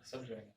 سب جو ہے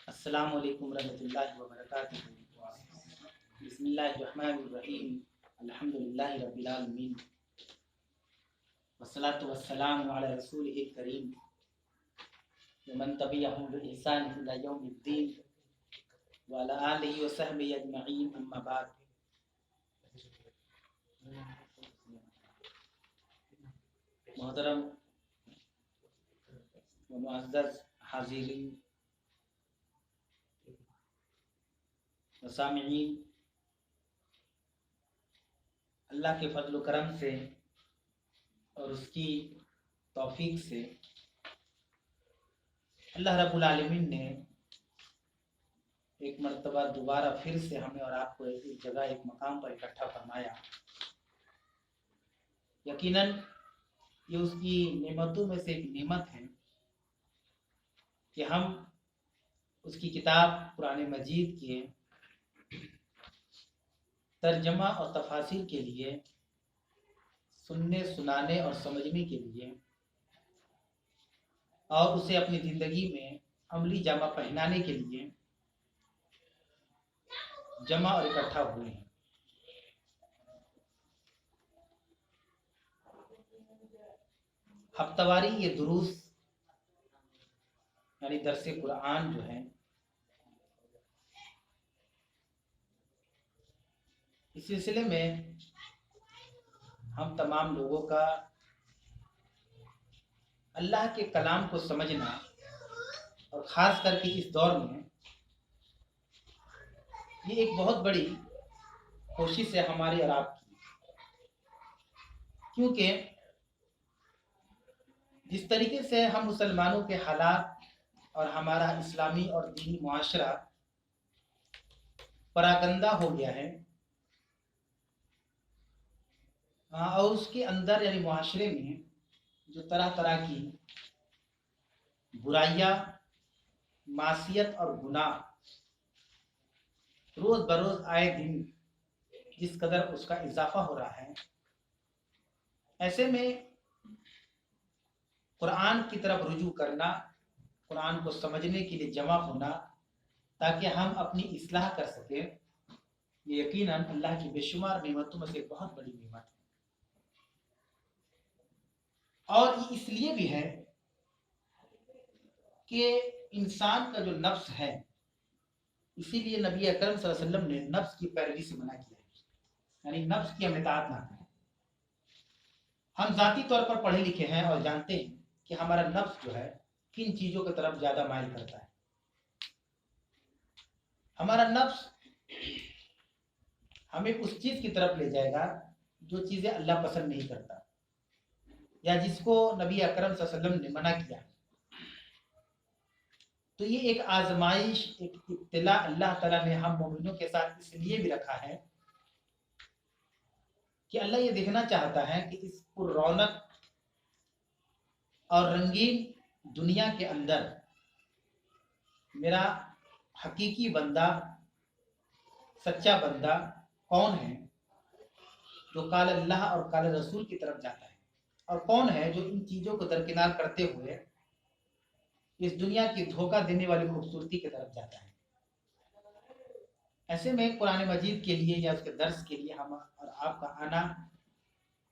السلام علیکم ورحمۃ اللہ وبرکاتہ۔ بسم اللہ الرحمن الرحیم، الحمد للہ رب العالمین، والصلاۃ والسلام علی رسولہ الکریم ومن تبعهم بإحسان الی یوم الدین وعلی آلہ وصحبہ اجمعین، اما بعد۔ محترم و معزز حاضرین و سامعین، اللہ کے فضل و کرم سے اور اس کی توفیق سے اللہ رب العالمین نے ایک مرتبہ دوبارہ پھر سے ہمیں اور آپ کو ایک جگہ، ایک مقام پر اکٹھا فرمایا۔ یقیناً یہ اس کی نعمتوں میں سے ایک نعمت ہے کہ ہم اس کی کتاب قرآن مجید کے ترجمہ اور تفاسیر کے لیے، سننے، سنانے اور سمجھنے کے لیے، اور اسے اپنی زندگی میں عملی جامہ پہنانے کے لیے جمع اور اکٹھا ہوئے ہیں۔ ہفتہ واری یہ دروس یعنی درس قرآن جو ہے، اس سلسلے میں ہم تمام لوگوں کا اللہ کے کلام کو سمجھنا، اور خاص کر کے اس دور میں یہ ایک بہت بڑی کوشش ہے ہماری اور آپ کی، کیونکہ جس طریقے سے ہم مسلمانوں کے حالات اور ہمارا اسلامی اور دینی معاشرہ پراگندہ ہو گیا ہے، اور اس کے اندر یعنی معاشرے میں جو طرح طرح کی برائیاں، معصیت اور گناہ روز بروز آئے دن جس قدر اس کا اضافہ ہو رہا ہے، ایسے میں قرآن کی طرف رجوع کرنا، قرآن کو سمجھنے کے لیے جمع ہونا تاکہ ہم اپنی اصلاح کر سکیں، یہ یقیناً اللہ کی بے شمار نعمتوں میں سے ایک بہت بڑی نعمت ہے۔ اور یہ اس لیے بھی ہے کہ انسان کا جو نفس ہے، اسی لیے نبی اکرم صلی اللہ علیہ وسلم نے نفس کی پیروی سے منع کیا ہے، یعنی نفس کی ہم اطاعت نہ کریں۔ ہم ذاتی طور پر پڑھے لکھے ہیں اور جانتے ہیں کہ ہمارا نفس جو ہے کن چیزوں کی طرف زیادہ مائل کرتا ہے۔ ہمارا نفس ہمیں اس چیز کی طرف لے جائے گا جو چیزیں اللہ پسند نہیں کرتا، یا جس کو نبی اکرم صلی اللہ علیہ وسلم نے منع کیا۔ تو یہ ایک آزمائش، ایک ابتلاء اللہ تعالیٰ نے ہم مومنوں کے ساتھ اس لیے بھی رکھا ہے کہ اللہ یہ دیکھنا چاہتا ہے کہ اس پر رونق اور رنگین دنیا کے اندر میرا حقیقی بندہ، سچا بندہ کون ہے، جو قال اللہ اور قال رسول کی طرف جاتا ہے، اور کون ہے جو ان چیزوں کو درکنار کرتے ہوئے اس دنیا کی دھوکہ دینے والی خوبصورتی کی طرف جاتا ہے۔ ایسے میں قرآن مجید کے لیے یا اس کے درس کے لیے ہم اور آپ کا آنا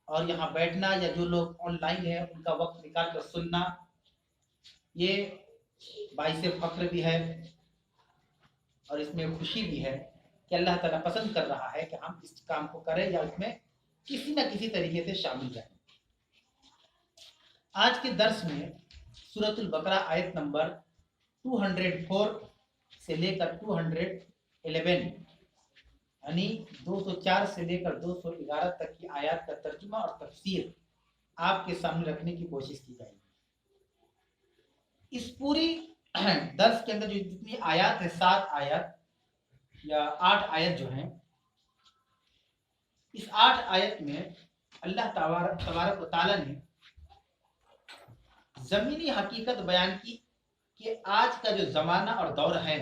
اور یہاں بیٹھنا، یا جو لوگ آن لائن ہیں ان کا وقت نکال کر سننا، یہ باعث فخر بھی ہے اور اس میں خوشی بھی ہے کہ اللہ تعالیٰ پسند کر رہا ہے کہ ہم اس کام کو کریں یا اس میں کسی نہ کسی طریقے سے شامل جائیں۔ آج کے درس میں سورۃ البقرہ آیت نمبر 204 سے لے کر 211 یعنی 204 سے لے کر 211 تک کی آیات کا ترجمہ اور تفسیر آپ کے سامنے رکھنے کی کوشش کی جائے گی۔ اس پوری درس کے اندر جو جتنی آیات ہے، 7 آیت یا 8 آیت جو ہیں، اس 8 آیت میں اللہ تبارک و تعالیٰ نے زمینی حقیقت بیان کی کہ آج کا جو زمانہ اور دور ہے،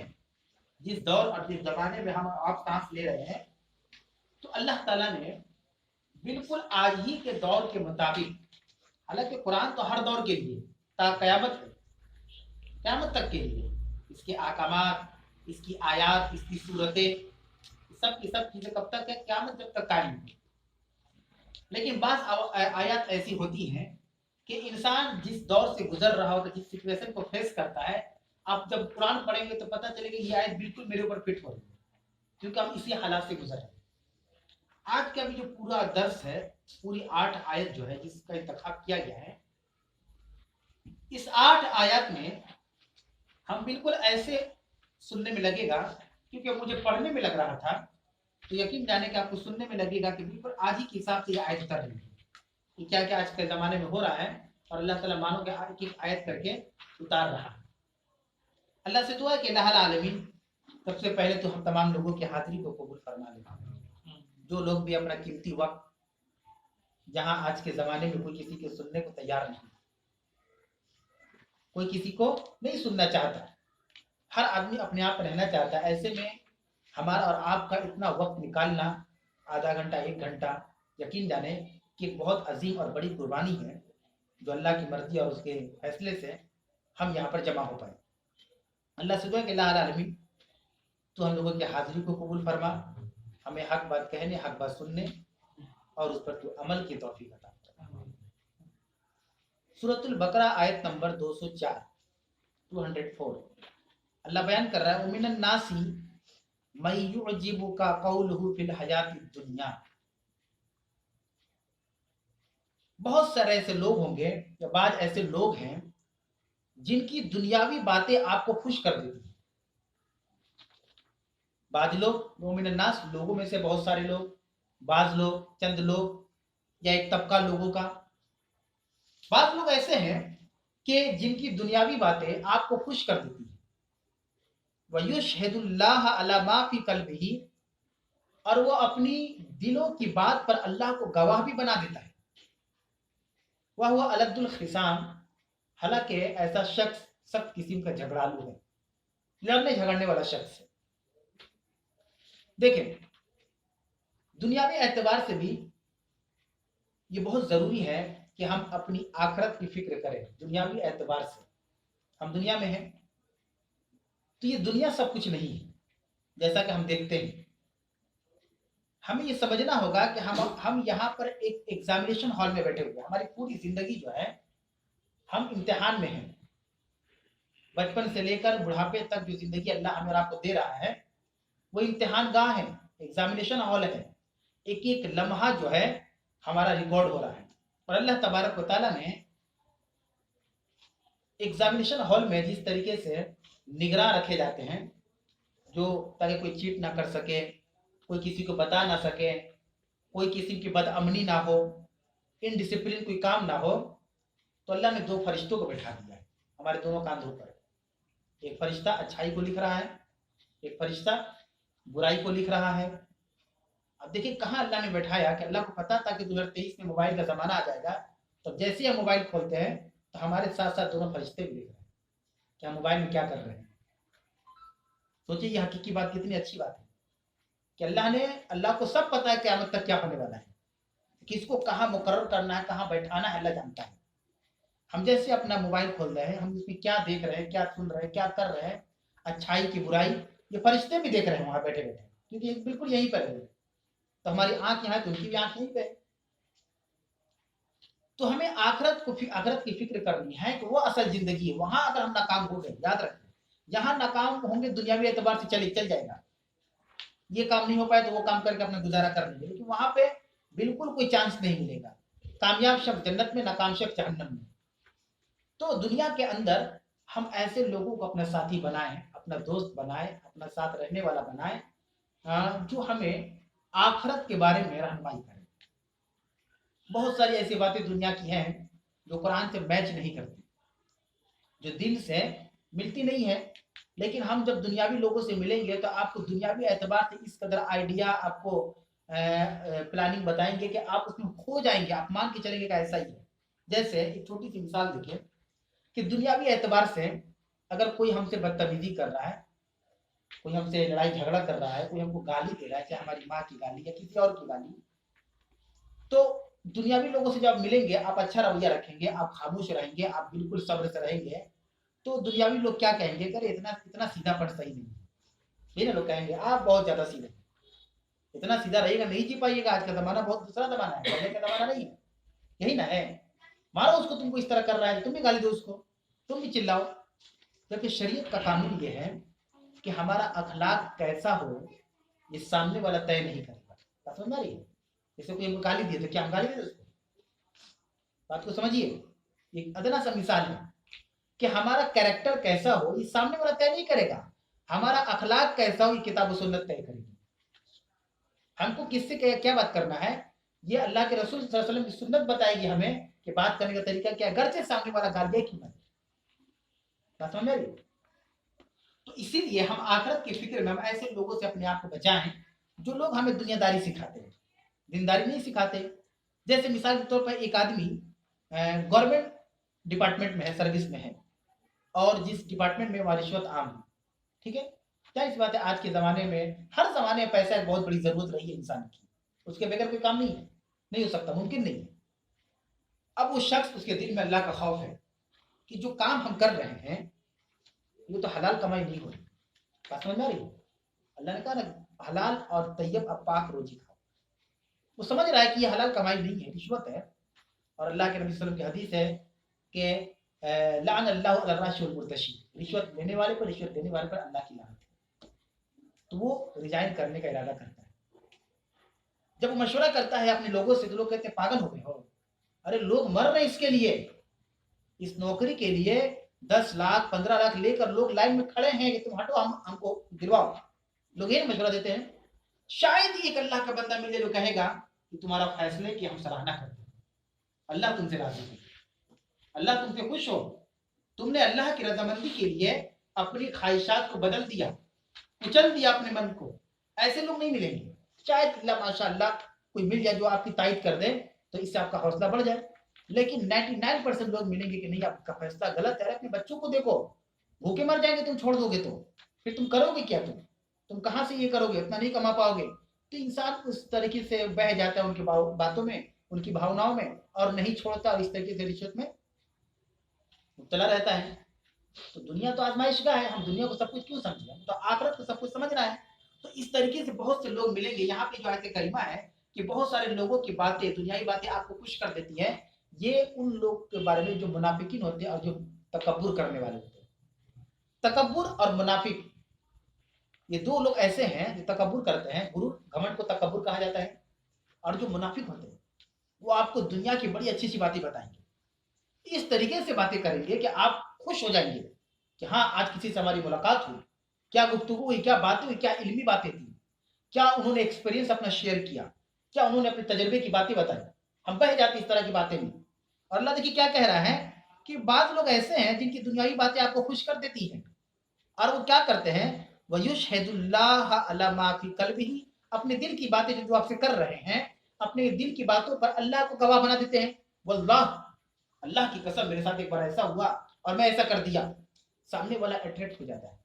جس دور اور جس زمانے میں ہم آپ سانس لے رہے ہیں، تو اللہ تعالیٰ نے بالکل آج ہی کے دور کے مطابق، حالانکہ قرآن تو ہر دور کے لیے تا قیامت تک کے لیے، اس کے احکامات، اس کی آیات، اس کی صورتیں، سب کی سب چیزیں کب تک ہے؟ قیامت جب تک قائم ہے۔ لیکن بعض آیات ایسی ہوتی ہیں کہ انسان جس دور سے گزر رہا ہوتا ہے، جس سچویشن کو فیس کرتا ہے، آپ جب قرآن پڑھیں گے تو پتہ چلے گا یہ آیت بالکل میرے اوپر فٹ ہو رہی ہے، کیونکہ ہم اسی حالات سے گزر رہے ہیں۔ آج کا بھی جو پورا درس ہے، پوری 8 آیت جو ہے جس کا انتخاب کیا گیا ہے، اس 8 آیات میں ہم بالکل ایسے سننے میں لگے گا، کیونکہ مجھے پڑھنے میں لگ رہا تھا تو یقین جانے کہ آپ کو سننے میں لگے گا کہ بالکل آج ہی کے حساب سے یہ آیت اتر رہی ہے کہ کیا کیا آج کے زمانے میں ہو رہا ہے، اور اللہ تعالیٰ مانو کہ ایک ایک آیت کر کے اتار رہا ہے۔ اللہ سے دعا ہے کہ الہ العالمین سب سے پہلے تو ہم تمام لوگوں کی حاضری کو قبول فرما لیں، جو لوگ بھی اپنا قیمتی وقت، جہاں آج کے زمانے میں کوئی کسی کے سننے کو تیار نہیں، کوئی کسی کو نہیں سننا چاہتا، ہر آدمی اپنے آپ رہنا چاہتا ہے، ایسے میں ہمارا اور آپ کا اتنا وقت نکالنا، آدھا گھنٹہ 1 گھنٹہ، یقین جانے کہ ایک بہت عظیم اور بڑی قربانی ہے جو اللہ کی مرضی اور اس کے فیصلے سے ہم یہاں پر جمع ہو پائے۔ اللہ سے دعا کہ الہ العالمین تو ہم لوگوں کی حاضری کو قبول فرما، ہمیں حق بات کہنے، حق بات سننے اور اس پر تو عمل کی توفیق عطا فرما۔ سورۃ البقرہ آیت نمبر 204 204 اللہ بیان کر رہا ہے وَمِنَ النَّاسِ مَن يُعْجِبُكَ قَوْلُهُ فِي الْحَيَاةِ الدُّنْيَا، بہت سارے ایسے لوگ ہوں گے یا بعض ایسے لوگ ہیں جن کی دنیاوی باتیں آپ کو خوش کر دیتی ہیں۔ بعض لوگ، وَمِنَ النَّاسِ لوگوں میں سے بہت سارے لوگ، بعض لوگ، چند لوگ یا ایک طبقہ لوگوں کا، بعض لوگ ایسے ہیں کہ جن کی دنیاوی باتیں آپ کو خوش کر دیتی ہیں۔ وَيُشْهِدُ اللَّهَ عَلَى مَا فِي قَلْبِهِ، اور وہ اپنی دلوں کی بات پر اللہ کو گواہ بھی بنا دیتا ہے۔ وَهُوَ أَلَدُّ الْخِصَامِ، حالانکہ ایسا شخص سخت قسم کا جھگڑالو ہے، لڑنے جھگڑنے والا شخص ہے۔ دیکھیں، دنیاوی اعتبار سے بھی یہ بہت ضروری ہے کہ ہم اپنی آخرت کی فکر کریں۔ دنیاوی اعتبار سے ہم دنیا میں ہیں تو یہ دنیا سب کچھ نہیں ہے، جیسا کہ ہم دیکھتے ہیں۔ ہمیں یہ سمجھنا ہوگا کہ ہم یہاں پر ایک ایگزامینیشن ہال میں بیٹھے ہوئے ہیں، ہماری پوری زندگی جو ہے ہم امتحان میں ہیں۔ بچپن سے لے کر بڑھاپے تک جو زندگی اللہ ہمیں اور آپ کو دے رہا ہے وہ امتحان گاہ ہے، ایگزامینیشن ہال ہے۔ ایک ایک لمحہ جو ہے ہمارا ریکارڈ ہو رہا ہے، اور اللہ تبارک و تعالیٰ نے ایگزامینیشن ہال میں جس طریقے سے نگراں رکھے جاتے ہیں، جو تاکہ کوئی چیٹ نہ کر سکے، کوئی کسی کو بتا نہ سکے، کوئی کسی کی بد امنی نہ ہو، انڈسپلن کوئی کام نہ ہو، تو اللہ نے 2 فرشتوں کو بٹھا دیا ہے ہمارے دونوں کاندھوں پر۔ ایک فرشتہ اچھائی کو لکھ رہا ہے، ایک فرشتہ برائی کو لکھ رہا ہے۔ اب دیکھیں کہاں اللہ نے بٹھایا کہ اللہ کو پتا تھا کہ 2023 میں موبائل کا زمانہ آ جائے گا، تو جیسے ہم موبائل کھولتے ہیں تو ہمارے ساتھ ساتھ دونوں فرشتے بھی لکھ رہے ہیں کہ ہم موبائل میں کیا کر رہے ہیں۔ سوچیں یہ حقیقی بات کتنی اچھی بات ہے کہ اللہ کو سب پتا ہے قیامت تک کیا ہونے والا ہے، किसको कहाँ मुकर्रर करना है, कहाँ बैठाना है, अल्लाह जानता है। हम जैसे अपना मोबाइल खोल रहे हैं, हम इसमें क्या देख रहे हैं, क्या सुन रहे हैं, क्या कर रहे हैं, अच्छाई की बुराई, ये फरिश्ते भी देख रहे हैं वहां बैठे बैठे, क्योंकि ये बिल्कुल यहीं पर है। तो हमारी आंख यहाँ है तो उनकी भी आंख यहीं पे है। तो हमें आखिरत की फिक्र करनी है कि वो असल जिंदगी है। वहां अगर हम नाकाम हो गए, याद रखें, यहाँ नाकाम होंगे दुनियावी एतबार से चल जाएगा, ये काम नहीं हो पाए तो वो काम करके अपना गुजारा कर लेंगे, लेकिन वहां पे बिल्कुल कोई चांस नहीं मिलेगा। कामयाब शख्स जन्नत में, नाकाम शख्स जहन्नम में। तो दुनिया के अंदर हम ऐसे लोगों को अपना साथी बनाएं, अपना दोस्त बनाएं, अपना साथ रहने वाला बनाएं, जो हमें आखिरत के बारे में रहनुमाई करें। बहुत सारी ऐसी बातें दुनिया की हैं जो कुरान से मैच नहीं करती, जो दिल से मिलती नहीं है। लेकिन हम जब दुनियावी लोगों से मिलेंगे तो आपको दुनियावी एतबार से इस कदर आइडिया, आपको प्लानिंग बताएंगे कि आप उसमें खो जाएंगे, आप मान के चलेंगे कि ऐसा ही है। जैसे एक छोटी सी मिसाल देखिए कि दुनियावी एतबार से अगर कोई हमसे बदतमीजी कर रहा है, कोई हमसे लड़ाई झगड़ा कर रहा है, कोई हमको गाली दे रहा है, चाहे हमारी माँ की गाली या किसी और की गाली, तो दुनियावी लोगों से जब मिलेंगे आप अच्छा रवैया रखेंगे, आप खामोश रहेंगे, आप बिल्कुल सब्र से रहेंगे, तो दुनियावी लोग क्या कहेंगे, अरे इतना इतना सीधापन सही नहीं है। ये ना लोग कहेंगे आप बहुत ज्यादा सीधे, इतना सीधा रहेगा नहीं जी पाइएगा, आज का जमाना बहुत दूसरा जमाना है, पहले का जमाना नहीं है। यही ना है, मारो उसको, तुमको इस तरह कर रहा है, तुम भी गाली दो उसको, तुम भी चिल्लाओ। जबकि शरीयत का कानून ये है कि हमारा अखलाक कैसा हो ये सामने वाला तय नहीं करेगा। बात समझ आ रही है? जैसे कोई हमको गाली दिए तो क्या हम गाली दे उसको? बात को समझिए, एक अदना सा मिसाल है कि हमारा कैरेक्टर कैसा हो ये सामने वाला तय नहीं करेगा, हमारा अखलाक कैसा हो ये किताब और सुन्नत तय करेगी। हमको किससे क्या बात करना है, ये अल्लाह के रसूल सल्लल्लाहु अलैहि वसल्लम की सुन्नत बताएगी हमें कि बात करने का तरीका क्या है, घर से सामने वाला गाल दिया क्यों ना। बात समझ रही? तो इसीलिए हम आखिरत की फिक्र में हम ऐसे लोगों से अपने आप को बचाएं जो लोग हमें दुनियादारी सिखाते हैं, दीनदारी नहीं सिखाते। जैसे मिसाल के तौर पर एक आदमी गवर्नमेंट डिपार्टमेंट में है, सर्विस में है, और जिस डिपार्टमेंट में वहाँ रिश्वत आम है, ठीक है, क्या इस बात है, आज के ज़माने में हर ज़माने में पैसा एक बहुत बड़ी ज़रूरत रही है इंसान की, उसके बगैर कोई काम नहीं है, नहीं हो सकता, मुमकिन नहीं है। अब वो शख्स, उसके दिल में अल्लाह का खौफ है कि जो काम हम कर रहे हैं ये तो हलाल कमाई नहीं हो रही। बात समझ आ रही है? अल्लाह ने कहा ना हलाल और तैयब अब पाक रोजी खाओ। वो समझ रहा है कि ये हलाल कमाई नहीं है, रिश्वत है। और अल्लाह के नबी सल्लल्लाहु अलैहि वसल्लम की हदीस है कि लान अल्लाहु अला राशि वल मुर्तशी, रिश्वत लेने वाले पर, रिश्वत देने वाले पर अल्लाह की लानत है। तो वो रिजाइन करने का इरादा करता है। जब वो मशवरा करता है अपने लोगों से तो लोग कहते हैं पागल हो गए हो, अरे लोग मर रहे इसके लिए, इस नौकरी के लिए 10 लाख 15 लाख लेकर लोग लाइन में खड़े हैं कि तुम हटो, हमको दिलवाओ। लोग ये मशवरा देते हैं। शायद ही एक अल्लाह का बंदा मिले जो कहेगा कि तुम्हारा फैसले की हम सराहना करते हैं, अल्लाह तुमसे राजी है, अल्लाह तुमसे खुश हो, तुमने अल्लाह की रजामंदी के लिए अपनी ख्वाहिशात को बदल दिया, कुचल दिया अपने मन को। ऐसे लोग नहीं मिलेंगे। शायद अल्लाह माशाअल्लाह कोई मिल जाए जो आपकी तायद कर दे तो इससे आपका हौसला बढ़ जाए, लेकिन 99% लोग मिलेंगे कि नहीं आपका फैसला गलत है। अपने बच्चों को देखो, भूखे मर जाएंगे तुम छोड़ दोगे तो फिर तुम करोगे क्या? तुम कहाँ से ये करोगे, इतना नहीं कमा पाओगे। तो इंसान उस तरीके से बह जाता है उनकी बातों में, उनकी भावनाओं में, और नहीं छोड़ता, और इस तरीके से रिश्वत में मुब्तला रहता है। तो दुनिया तो आजमाइश का है, हम दुनिया को सब कुछ क्यों समझें, तो आखिरत को सब कुछ समझना है। तो इस तरीके से बहुत से लोग मिलेंगे। यहाँ पे जो आयत करीमा है कि बहुत सारे लोगों की बातें, दुनियावी बातें आपको खुश कर देती है, ये उन लोग के बारे में जो मुनाफिकीन होते हैं और जो तकब्बुर करने वाले होते हैं। तकब्बुर और मुनाफिक ये दो लोग ऐसे हैं जो तकब्बुर करते हैं, गुरूर घमंड को तकब्बुर कहा जाता है। और जो मुनाफिक होते हैं वो आपको दुनिया की बड़ी अच्छी सी बातें बताएंगे, इस तरीके से बातें करेंगे कि आप खुश हो जाएंगे कि हाँ आज किसी से हमारी मुलाकात हुई, क्या गुफ्तगू हुई, क्या बातें हुई, क्या इल्मी बातें थी, क्या उन्होंने एक्सपीरियंस अपना शेयर किया, क्या उन्होंने अपने तजर्बे की बातें बताई। हम बह जाते इस तरह की बातें में। और अल्लाह देखिए क्या कह रहा है कि बाद लोग ऐसे हैं जिनकी दुनियावी बातें आपको खुश कर देती हैं, और वो क्या करते हैं, वयुशहिदुल्लाह अला मा फी कल्बिही, अपने दिल की बातें जो आपसे कर रहे हैं, अपने दिल की बातों पर अल्लाह को गवाह बना देते हैं। वल्लाह, अल्लाह की कसम मेरे साथ एक बार ऐसा हुआ और मैं ऐसा कर दिया। सामने वाला अट्रैक्ट हो जाता है,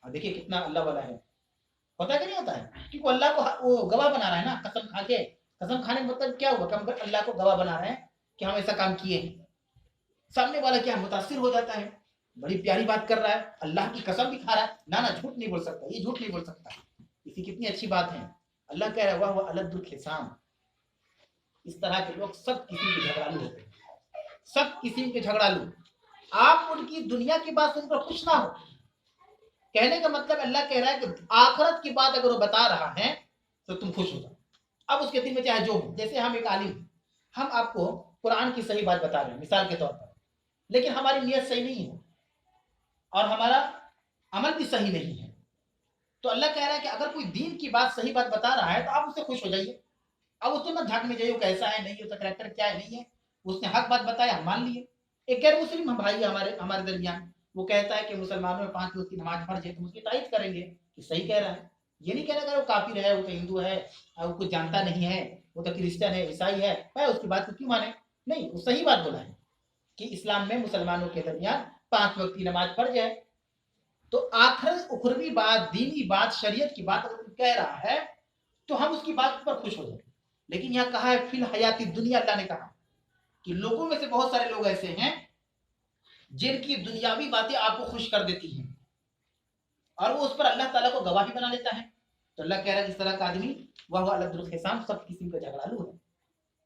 और देखिए कितना अल्लाह वाला है, होता है कि नहीं होता है, क्योंकि अल्लाह को वो गवाह बना रहा है ना, कसम खा के कसम खाने का मतलब क्या हुआ कि हम अल्लाह को गवाह बना रहे हैं कि हम ऐसा काम किए हैं। सामने वाला क्या मुतासिर हो जाता है, बड़ी प्यारी बात कर रहा है, अल्लाह की कसम भी खा रहा है, ना ना झूठ नहीं बोल सकता, ये झूठ नहीं बोल सकता, इसी कितनी अच्छी बात है। अल्लाह कह रहा है वाह अलद्दुल खिसाम। इस तरह के लोग सब किसी के झगड़ालू होते हैं, सब किसी के झगड़ालू। आप उनकी दुनिया की बात सुनकर खुश ना हो। कहने का मतलब अल्लाह कह रहा है कि आखिरत की बात अगर वो बता रहा है तो तुम खुश हो जाओ। अब उसके दिल में चाहे जो हो, जैसे हम एक आलिम, हम आपको कुरान की सही बात बता रहे हैं मिसाल के तौर पर, लेकिन हमारी नीयत सही नहीं है और हमारा अमल भी सही नहीं है, तो अल्लाह कह रहा है कि अगर कोई दीन की बात सही बात बता रहा है तो आप उससे खुश हो जाइए। अब उससे मत झांकने जाइए कैसा है, नहीं उसका करेक्टर क्या है, नहीं है, उसने हक बात बताया हम मान लिए। एक गैर मुस्लिम भाई है हमारे हमारे दरमियान, वो कहता है कि मुसलमानों में 5 वक्त की नमाज फर्ज है, तो उसकी तारीफ करेंगे कि सही कह रहा है। ये नहीं कहना कि वो काफिर है, वो तो हिंदू है, वो कुछ जानता नहीं है, वो तो क्रिश्चियन है, ईसाई है, मैं उसकी बात को क्यों माने। नहीं, वो सही बात बोला है कि इस्लाम में मुसलमानों के दरमियान 5 वक्त की नमाज फर्ज है। तो आखिर उखरवी बात, दीनी बात, शरीयत की बात अगर कह रहा है तो हम उसकी बात पर खुश हो जाए। लेकिन यहाँ कहा है फिल हयाती दुनिया, अल्लाह ने कहा कि लोगों में से बहुत सारे लोग ऐसे हैं जिनकी दुनियावी बातें आपको खुश कर देती हैं और वो उस पर अल्लाह ताला को गवाही बना लेता है। तो अल्लाह कह रहा है इस तरह का आदमी वह अलद्दुल खिसाम, सब किस्म का झगड़ालू है।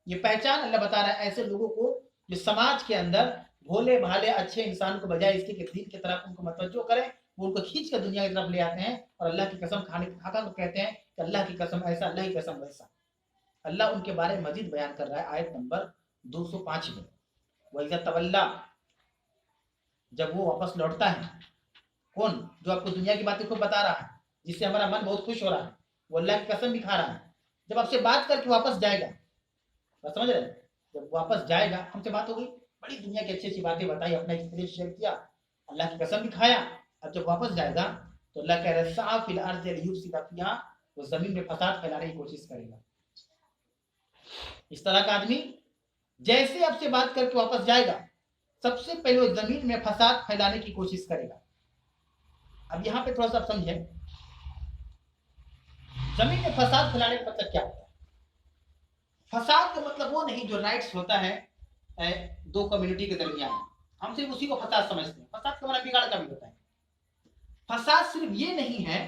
ये पहचान अल्लाह बता रहा है ऐसे लोगों को जो समाज के अंदर भोले भाले अच्छे इंसान को बजाय इसके कि दीन की तरफ उनको मतवज्जो करें, वो उनको खींच कर दुनिया की तरफ ले आते हैं और अल्लाह की कसम खाने खाका को कहते हैं कि अल्लाह की कसम ऐसा, अल्लाह की कसम वैसा। अल्लाह उनके बारे में मजीद बयान कर रहा है आयत नंबर 205 में, वइज़ा तवल्ला, जब वो वापस लौटता है, कौन, जो आपको दुनिया की बातें खूब बता रहा है, जिससे हमारा मन बहुत खुश हो रहा है, वो अल्लाह की कसम भी खा रहा है, जब आपसे बात करके वापस जाएगा, बात समझ रहे हैं, जब वापस जाएगा, हमसे बात हो गई, बड़ी दुनिया की अच्छी अच्छी बातें बताई, अपना एक्सपीरियंस शेयर किया, अल्लाह की कसम भी खाया, अब जब वापस जाएगा तो अल्लाह कह रहा है साफ फिल अर्ज़ लियुफ़सिदा फ़ीहा, वो जमीन में फसाद फैलाने की कोशिश करेगा। इस तरह का आदमी जैसे आपसे बात करके वापस जाएगा, सबसे पहले वो जमीन में फसाद फैलाने की कोशिश करेगा। अब यहाँ पे थोड़ा सा समझे, जमीन में फसाद फैलाने का मतलब क्या होता है। फसाद का मतलब वो नहीं जो राइट्स होता है दो कम्युनिटी के दरमियान, हम सिर्फ उसी को फसाद समझते हैं। फसाद का मतलब बिगाड़ का भी होता है। फसाद सिर्फ ये नहीं है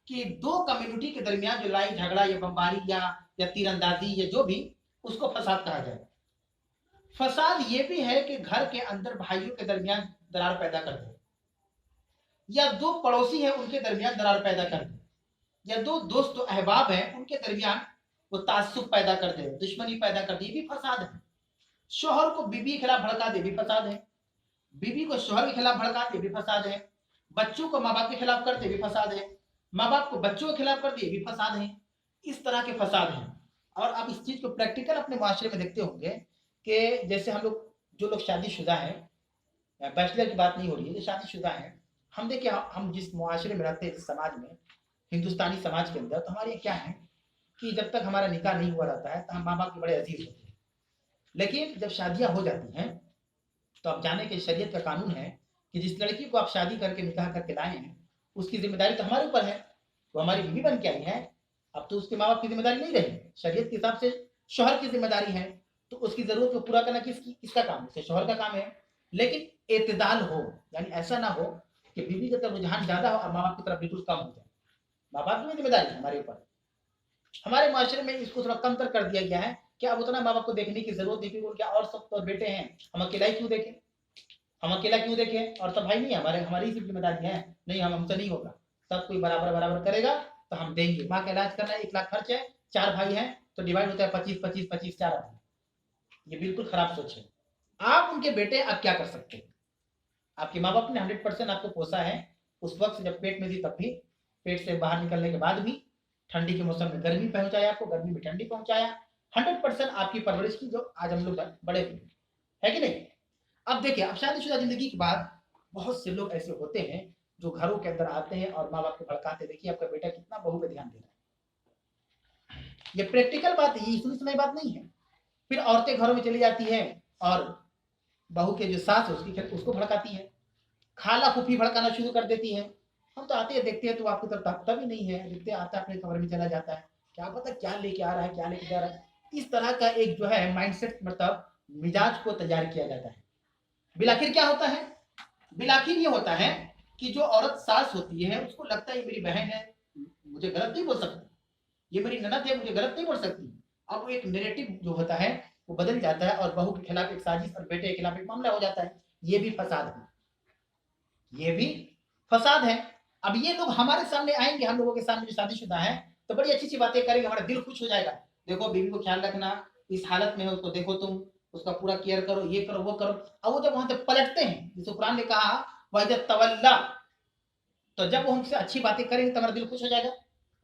कि दो कम्युनिटी के दरमियान जो लड़ाई झगड़ा या बमबारी या तीरंदाजी या जो भी, उसको फसाद कहा जाए। फसाद ये भी है कि घर के अंदर भाइयों के दरमियान दरार पैदा कर दे, या दो पड़ोसी हैं उनके दरमियान दरार पैदा कर दे, या दो दोस्त अहबाब हैं उनके दरमियान वो तासुब पैदा कर दे, दुश्मनी पैदा कर दे, ये भी फसाद है। शोहर को बीवी के खिलाफ भड़का दे भी फसाद है, बीवी को शोहर के खिलाफ भड़का दे भी फसाद है, बच्चों को माँ बाप के खिलाफ करते भी फसाद है, माँ बाप को बच्चों के खिलाफ करते भी फसाद है। इस तरह के फसाद हैं। और आप इस चीज को प्रैक्टिकल अपने माशरे में देखते होंगे कि जैसे हम लोग, जो लोग शादीशुदा हैं, बैचलर की बात नहीं हो रही है, जो शादीशुदा हैं, हम देखिए हम जिस मुआशरे में रहते हैं, जिस समाज में, हिंदुस्तानी समाज के अंदर, तो हमारे क्या है कि जब तक हमारा निकाह नहीं हुआ रहता है तो हम माँ बाप के बड़े अजीज होते हैं। लेकिन जब शादियां हो जाती हैं तो आप जाने के शरीयत का कानून है कि जिस लड़की को आप शादी करके निकाह करके लाए हैं उसकी जिम्मेदारी तो हमारे ऊपर है, वो हमारी बीवी बन के आई है। अब तो उसके माँ बाप की जिम्मेदारी नहीं रही, शरीयत के हिसाब से शोहर की जिम्मेदारी है, तो उसकी जरूरत को पूरा करना किसका काम है, शोहर का काम है। लेकिन एतदाल हो, यानी ऐसा ना हो कि बीवी की तरफ रुझान ज्यादा हो और माँ बाप की तरफ बिल्कुल कम हो जाए। माँ बाप की जिम्मेदारी है हमारे ऊपर। हमारे माशरे में इसको थोड़ा कमतर कर दिया गया है कि अब उतना माँ बाप को देखने की जरूरत नहीं, क्योंकि उनके और सब तो बेटे हैं, हम अकेला ही क्यों देखें, हम अकेला क्यों देखें, और सब भाई नहीं, हमारी सिर्फ जिम्मेदारी है, नहीं हमसे नहीं होगा, सब कोई बराबर बराबर करेगा तो हम देंगे। माँ का इलाज करना 1 लाख खर्च है, 4 भाई हैं तो डिवाइड होता है 25-25-25, 4 आदमी। ये बिल्कुल खराब सोच है। आप उनके बेटे, आप क्या कर सकते हैं, आपके माँ बाप ने 100% आपको पोसा है, उस वक्त जब पेट में थी तब भी, पेट से बाहर निकलने के बाद भी, ठंडी के मौसम में गर्मी पहुंचाया आपको, गर्मी में ठंडी पहुंचाया, 100% आपकी परवरिश की, जो आज हम लोग बड़े हुए है कि नहीं। अब देखिए, अब शादीशुदा जिंदगी के बाद बहुत से लोग ऐसे होते हैं जो घरों के अंदर आते हैं और माँ बाप को भड़काते, देखिए आपका बेटा कितना बहू पे ध्यान दे रहा है। ये प्रैक्टिकल बात है, ये सुनी सुनाई बात नहीं है। फिर औरतें घरों में चली जाती है और बहू के जो सास है उसको भड़काती है, खाला फूफी भड़काना शुरू कर देती है। हम तो आते हैं देखते हैं तो आपकी तरफ ताकता भी नहीं है, देखते आता अपने कमरे में चला जाता है, क्या पता क्या लेके आ रहा है क्या लेके जा रहा है। इस तरह का एक जो है माइंडसेट मतलब मिजाज को तैयार किया जाता है। बिलाखिर क्या होता है, बिलाखिर ये होता है कि जो औरत सास होती है उसको लगता है ये मेरी बहन है, मुझे गलत नहीं बोल सकती, ये मेरी ननद है, मुझे गलत नहीं बोल सकती। अब वो एक नैरेटिव जो होता है वो बदल जाता है और बहू के खिलाफ एक साजिश और बेटे के खिलाफ एक मामला हो जाता है। ये भी फसाद है, ये भी फसाद है। अब ये लोग हमारे सामने आएंगे, हम लोगों के सामने जो शादीशुदा है, तो बड़ी अच्छी अच्छी बातें करेंगे, हमारा दिल खुश हो जाएगा। देखो बीवी को ख्याल रखना, इस हालत में है उसको देखो, तुम उसका पूरा केयर करो, ये करो वो करो। अब वो जब वहां से पलटते हैं, जिसे कुरान ने कहा वह तवल्ला, तो जब वो हमसे अच्छी बातें करेंगे तो हमारा दिल खुश हो जाएगा,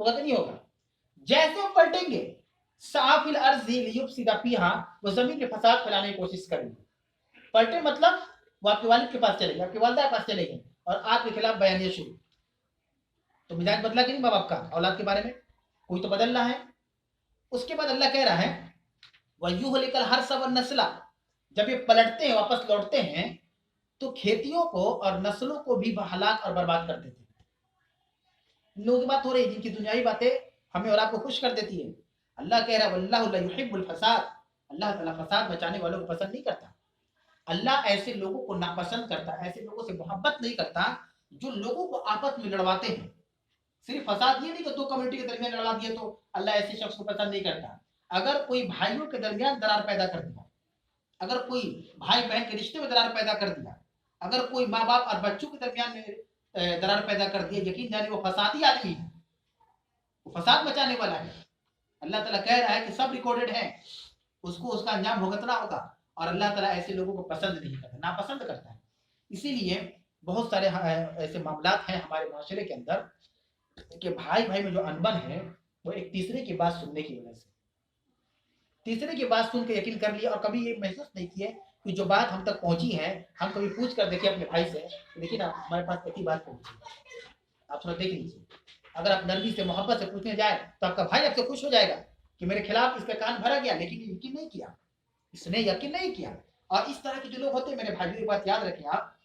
होगा कि नहीं होगा? जैसे वो पलटेंगे साफिल अर्ज़ लियुफ्सिदा फीहा, वो जमीन में फसाद फैलाने की कोशिश करेंगे। पलटे मतलब वो आपके वालिद के पास चलेंगे, आपके वालिदा के पास चलेंगे और आपके खिलाफ बयानिया शुरू। तो मिजाज बदला कि नहीं माँ बाप का औलाद के बारे में? कोई तो बदल रहा है। उसके बाद अल्लाह कह रहा है वयुहलिकल हर्स वन नस्ला, जब ये पलटते हैं वापस लौटते हैं तो खेतियों को और नस्लों को भी हलाक और बर्बाद कर देते हैं। इन लोगों की बात हो रही है जिनकी दुनियावी बातें हमें और आपको खुश कर देती है। अल्लाह कह रहा है वल्लाहु ला युहिब्बुल फसाद, अल्लाह ताला फसाद मचाने वालों को पसंद नहीं करता। अल्लाह ऐसे लोगों को नापसंद करता है, ऐसे लोगों से मोहब्बत नहीं करता जो लोगों को आपस में लड़वाते हैं। सिर्फ फसाद ये नहीं कि दो कम्युनिटी के दरमियान लड़वा दिए तो अल्लाह ऐसे शख्स को पसंद नहीं करता। अगर कोई भाइयों के दरमियान दरार पैदा कर दिया, अगर कोई भाई बहन के रिश्ते में दरार पैदा कर दिया, अगर कोई माँ बाप और बच्चों के दरमियान में दरार पैदा कर दिया, यकीन जाने वो फसादी आदमी है, वो फसाद मचाने वाला है। अल्लाह ताला कह रहा है कि सब रिकॉर्डेड है, उसको उसका अंजाम भुगतना होगा। और अल्लाह ताला ऐसे लोगों को पसंद नहीं करता, नापसंद करता है। इसीलिए बहुत सारे ऐसे मामलात हैं हमारे माशरे के अंदर कि भाई भाई में जो अनबन है वो एक तीसरे की बात सुनने की वजह से, तीसरे की बात सुन के यकीन कर लिया और कभी ये महसूस नहीं किया कि जो बात हम तक पहुंची है, हम कभी पूछ कर देखिए अपने भाई से, देखिए ना हमारे पास ऐसी बात पहुंची, आप थोड़ा देख लीजिए। अगर आप नरमी से मोहब्बत से पूछने जाए तो आपका भाई आपसे खुश हो जाएगा कि मेरे खिलाफ इसका कान भरा गया, लेकिन यकीन नहीं किया, इसने यकीन नहीं किया। और इस तरह के जो लोग होते हैं मेरे भाइयों, एक बात याद रखें आप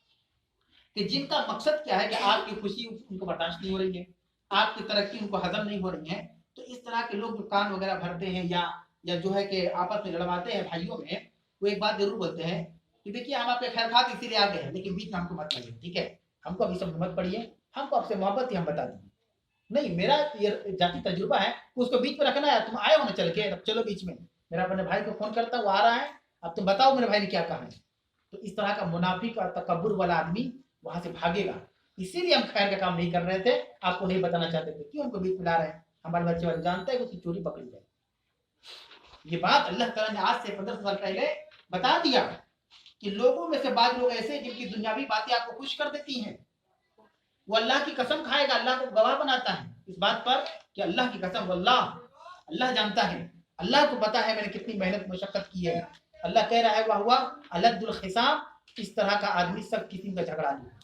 कि जिनका मकसद क्या है कि आपकी खुशी उनको बर्दाश्त नहीं हो रही है, आपकी तरक्की उनको हजम नहीं हो रही है, तो इस तरह के लोग जो कान वगैरह भरते हैं या जो है कि आपस में लड़वाते हैं भाइयों में, वो एक बात जरूर बोलते हैं कि देखिए हम आपके खैर खाते इसीलिए आ गए हैं, लेकिन बीच में हमको मत पड़िए, ठीक है? हमको अभी सब मत पड़िए, हमको आपसे मोहब्बत ही हम बता देंगे। नहीं, मेरा ये जाती तजुर्बा है, उसको बीच में रखना है। तुम आए हो ना चल के, अब चलो बीच में, मेरा अपने भाई को फोन करता, वो आ रहा है, अब तुम बताओ मेरे भाई ने क्या कहा है। तो इस तरह का मुनाफिक और तकब्बुर वाला आदमी वहां से भागेगा। इसीलिए हम खैर का काम नहीं कर रहे थे, आपको नहीं बताना चाहते थे, क्यों हमको बीच में ला रहे हैं? हमारे बच्चे वाले जानते हैं कि उसकी चोरी पकड़ी जाए। ये बात अल्लाह ताला ने आज से 15 साल पहले बता दिया कि लोगों में से बाद लोग ऐसे जिनकी दुनियावी बातें आपको खुश कर देती हैं, वो अल्लाह की कसम खाएगा, अल्लाह को गवाह बनाता है इस बात पर कि अल्लाह की कसम वल्लाह, अल्लाह जानता है, अल्लाह को पता है मैंने कितनी मेहनत मशक्कत की है। अल्लाह कह रहा है वह हुआ अलद्दुल खिसाम, इस तरह का आदमी सब किस्म का झगड़ा लिया।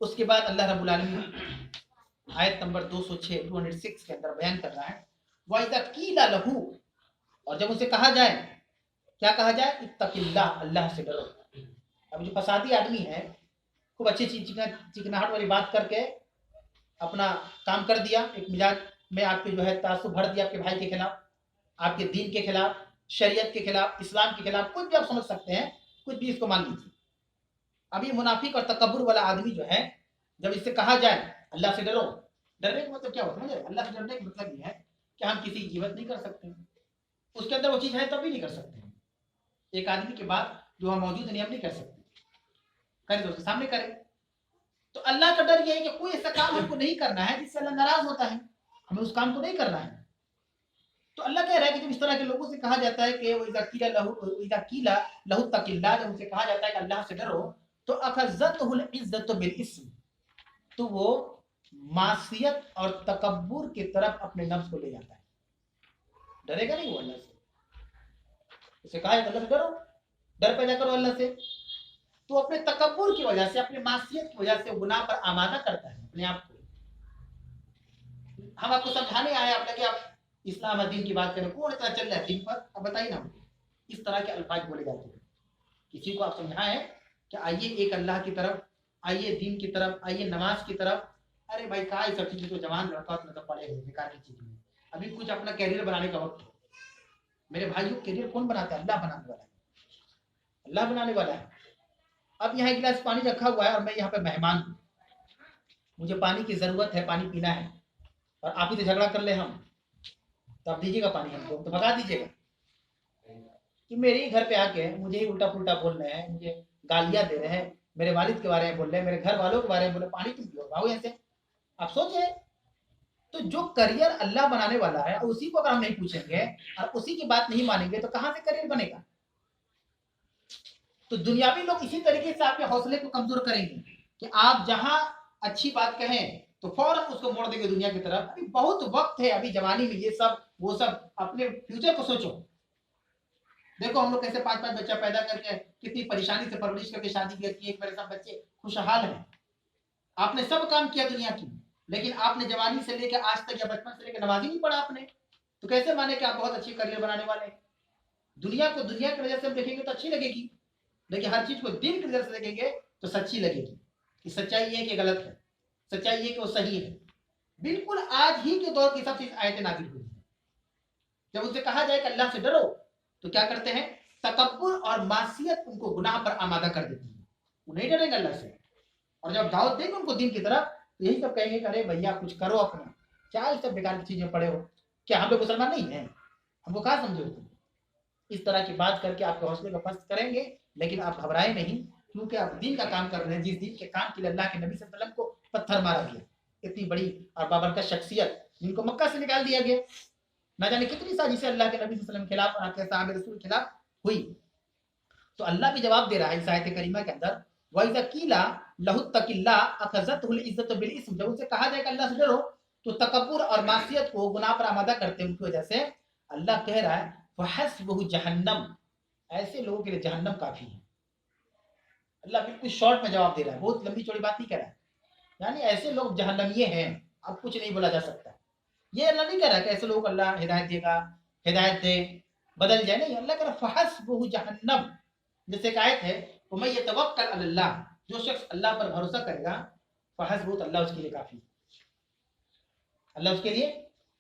उसके बाद अल्लाह रब्बुल आलमीन आयत नंबर 206 के अंदर बयान कर रहा है वइज़ा कीला लहू, और जब उसे कहा जाए, क्या कहा जाए? इत्तकिल्लाह, अल्लाह से डरो। अब जो फसादी आदमी है, खूब अच्छी चिकनाहट वाली बात करके अपना काम कर दिया, एक मिजाज में आपके जो है तासुब भर दिया आपके भाई के खिलाफ, आपके दीन के खिलाफ, शरीयत के खिलाफ, इस्लाम के खिलाफ, कुछ भी आप समझ सकते हैं, कुछ भी इसको मान लीजिए। अब ये मुनाफिक और तकब्बुर वाला आदमी जो है, जब इससे कहा जाए अल्लाह से डरो, डरने का मतलब क्या होता है? अल्लाह से डरने का मतलब ये है कि हम किसी की गिबत नहीं कर सकते, उसके अंदर वो चीज है तब भी नहीं कर सकते। एक आदमी के बाद जो हम मौजूद नहीं, हम नहीं कर सकते, करें तो उसके सामने करें। तो अल्लाह का डर यह है कि कोई ऐसा काम हमको नहीं करना है जिससे अल्लाह नाराज होता है, हमें उस काम को नहीं करना है। तो अल्लाह कह रहा है कि जब इस तरह के लोगों से कहा जाता है कि वइज़ा कीला लहू तकिल्ला, जब उनसे कहा जाता है कि अल्लाह से डरो, तो अखज़तहुल इज़्ज़तु बिल इस्म, तो वो मासियत और तकब्बुर की तरफ अपने नफ्स को ले जाता है। डरेगा नहीं वो अल्लाह से, उसे कहा अल्लाह से डरो, डर पैदा करो अल्लाह से, तो अपने तकब्बुर की वजह से, अपने मासियत की वजह से गुनाह पर आमादा करता है अपने आप को। हम आपको समझाने आए, आप लगे आप इस्लाम और दीन की बात करें, कौन इतना चल रहा है दीन पर? अब बताइए ना हमको। इस तरह के अल्फाज बोले जाते हैं, किसी को आप समझाएं कि आइए एक अल्लाह की तरफ, आइए दीन की तरफ, आइए नमाज की तरफ। अरे भाई कहा सब चीजें तो जवान लड़का तो पड़े हुए बेकार की चीज में, अभी कुछ अपना कैरियर बनाने का वक्त है, मेरे भाइयों, करियर कौन बनाता है? अल्लाह बनाने वाला है, अल्लाह बनाने वाला है। अब यहाँ एक गिलास पानी रखा हुआ है और मैं यहाँ पे मेहमान हूँ, मुझे पानी की जरूरत है, पानी पीना है, और आप ही तो झगड़ा कर ले हम, तो आप दीजिएगा पानी हमको, तो भगा दीजिएगा। कि मेरे ही घर पे आके मुझे ही उल्टा पुल्टा बोल रहे हैं, मुझे गालियां दे रहे हैं, मेरे वालिद के बारे में बोल रहे हैं, मेरे घर वालों के बारे में बोले, पानी तुम पियो, भागो यहाँ से। आप सोचिए, तो जो करियर अल्लाह बनाने वाला है उसी को अगर हम नहीं पूछेंगे और उसी की बात नहीं मानेंगे तो कहां से करियर बनेगा? तो दुनियावी लोग इसी तरीके से आपके हौसले को कमजोर करेंगे कि आप जहां अच्छी बात कहें तो फौरन उसको मोड़ देंगे दुनिया की तरफ। अभी बहुत वक्त है, अभी जवानी में ये सब वो सब, अपने फ्यूचर को सोचो। देखो हम लोग कैसे 5-5 बच्चा पैदा करके कितनी परेशानी से परवरिश करके शादी की, एक मेरे सब बच्चे खुशहाल हैं। आपने सब काम किया दुनिया की, लेकिन आपने जवानी से लेकर आज तक या बचपन से लेकर नमाज ही नहीं पढ़ा आपने, तो कैसे माने कि आप बहुत अच्छी करियर बनाने वाले हैं? दुनिया को दुनिया की नजर से हम देखेंगे तो अच्छी लगेगी, लेकिन हर चीज को दिन की नजर से देखेंगे तो सच्ची लगेगी कि सच्चाई है कि गलत है, सच्चाई है कि वो सही है। बिल्कुल आज ही के दौर की सब चीज आयतें नाजिल हुई है। जब उनसे कहा जाए कि अल्लाह से डरो तो क्या करते हैं? तकब्बुर और मासियत उनको गुनाह पर आमादा कर देती है, वो नहीं डरेंगे अल्लाह से। और जब दावत देंगे उनको दिन की तरफ तो यही सब कहेंगे, अरे भैया कुछ करो अपना, क्या ये सब बेकार की चीजें पड़े हो, क्या हम लोग मुसलमान नहीं है, हमको कहा समझो तुम? इस तरह की बात करके आपके हौसले को पस्त करेंगे, लेकिन आप घबराए नहीं, क्योंकि आप दिन का काम कर रहे हैं, जिस दिन के काम के लिए अल्लाह के नबी सल्लल्लाहु अलैहि वसल्लम को पत्थर मारा गया, इतनी बड़ी और बाबरकत शख्सियत जिनको मक्का से निकाल दिया गया, न जाने कितनी साजिशें अल्लाह के नबी सल्लल्लाहु अलैहि वसल्लम के खिलाफ और आपके साहब रसूल के खिलाफ हुई। तो अल्लाह भी जवाब दे रहा है इस आयत करीमा के अंदर, वइज़ा कीला लहु तकिल्ला अखज़तहुल इज़्ज़तु बिल इस्म, जब उनसे कहा जाए कि अल्लाह से डरो तो तकब्बुर और मासियत को गुनाह पर आमादा करते हैं, उनकी वजह से अल्लाह कह रहा है फहस्बुहु जहन्नम, ऐसे लोगों के लिए जहन्नम काफी है। अल्लाह बिल्कुल शॉर्ट में जवाब दे रहा है, बहुत लंबी चौड़ी बात नहीं कह रहा है। यानी ऐसे लोग जहन्नमिये हैं, अब कुछ नहीं बोला जा सकता। ये अल्लाह नहीं कह रहा कि ऐसे लोग अल्लाह हिदायत देगा, हिदायत दे बदल जाए, नहीं, अल्लाह कह रहा फहस्बुहु जहन्नम। जैसे एक आयत है, वमन यतवक्कल अलल्लाह, जो शख्स अल्लाह पर भरोसा करेगा, फहस्बुहु, अल्लाह उसके लिए काफी, अल्लाह उसके लिए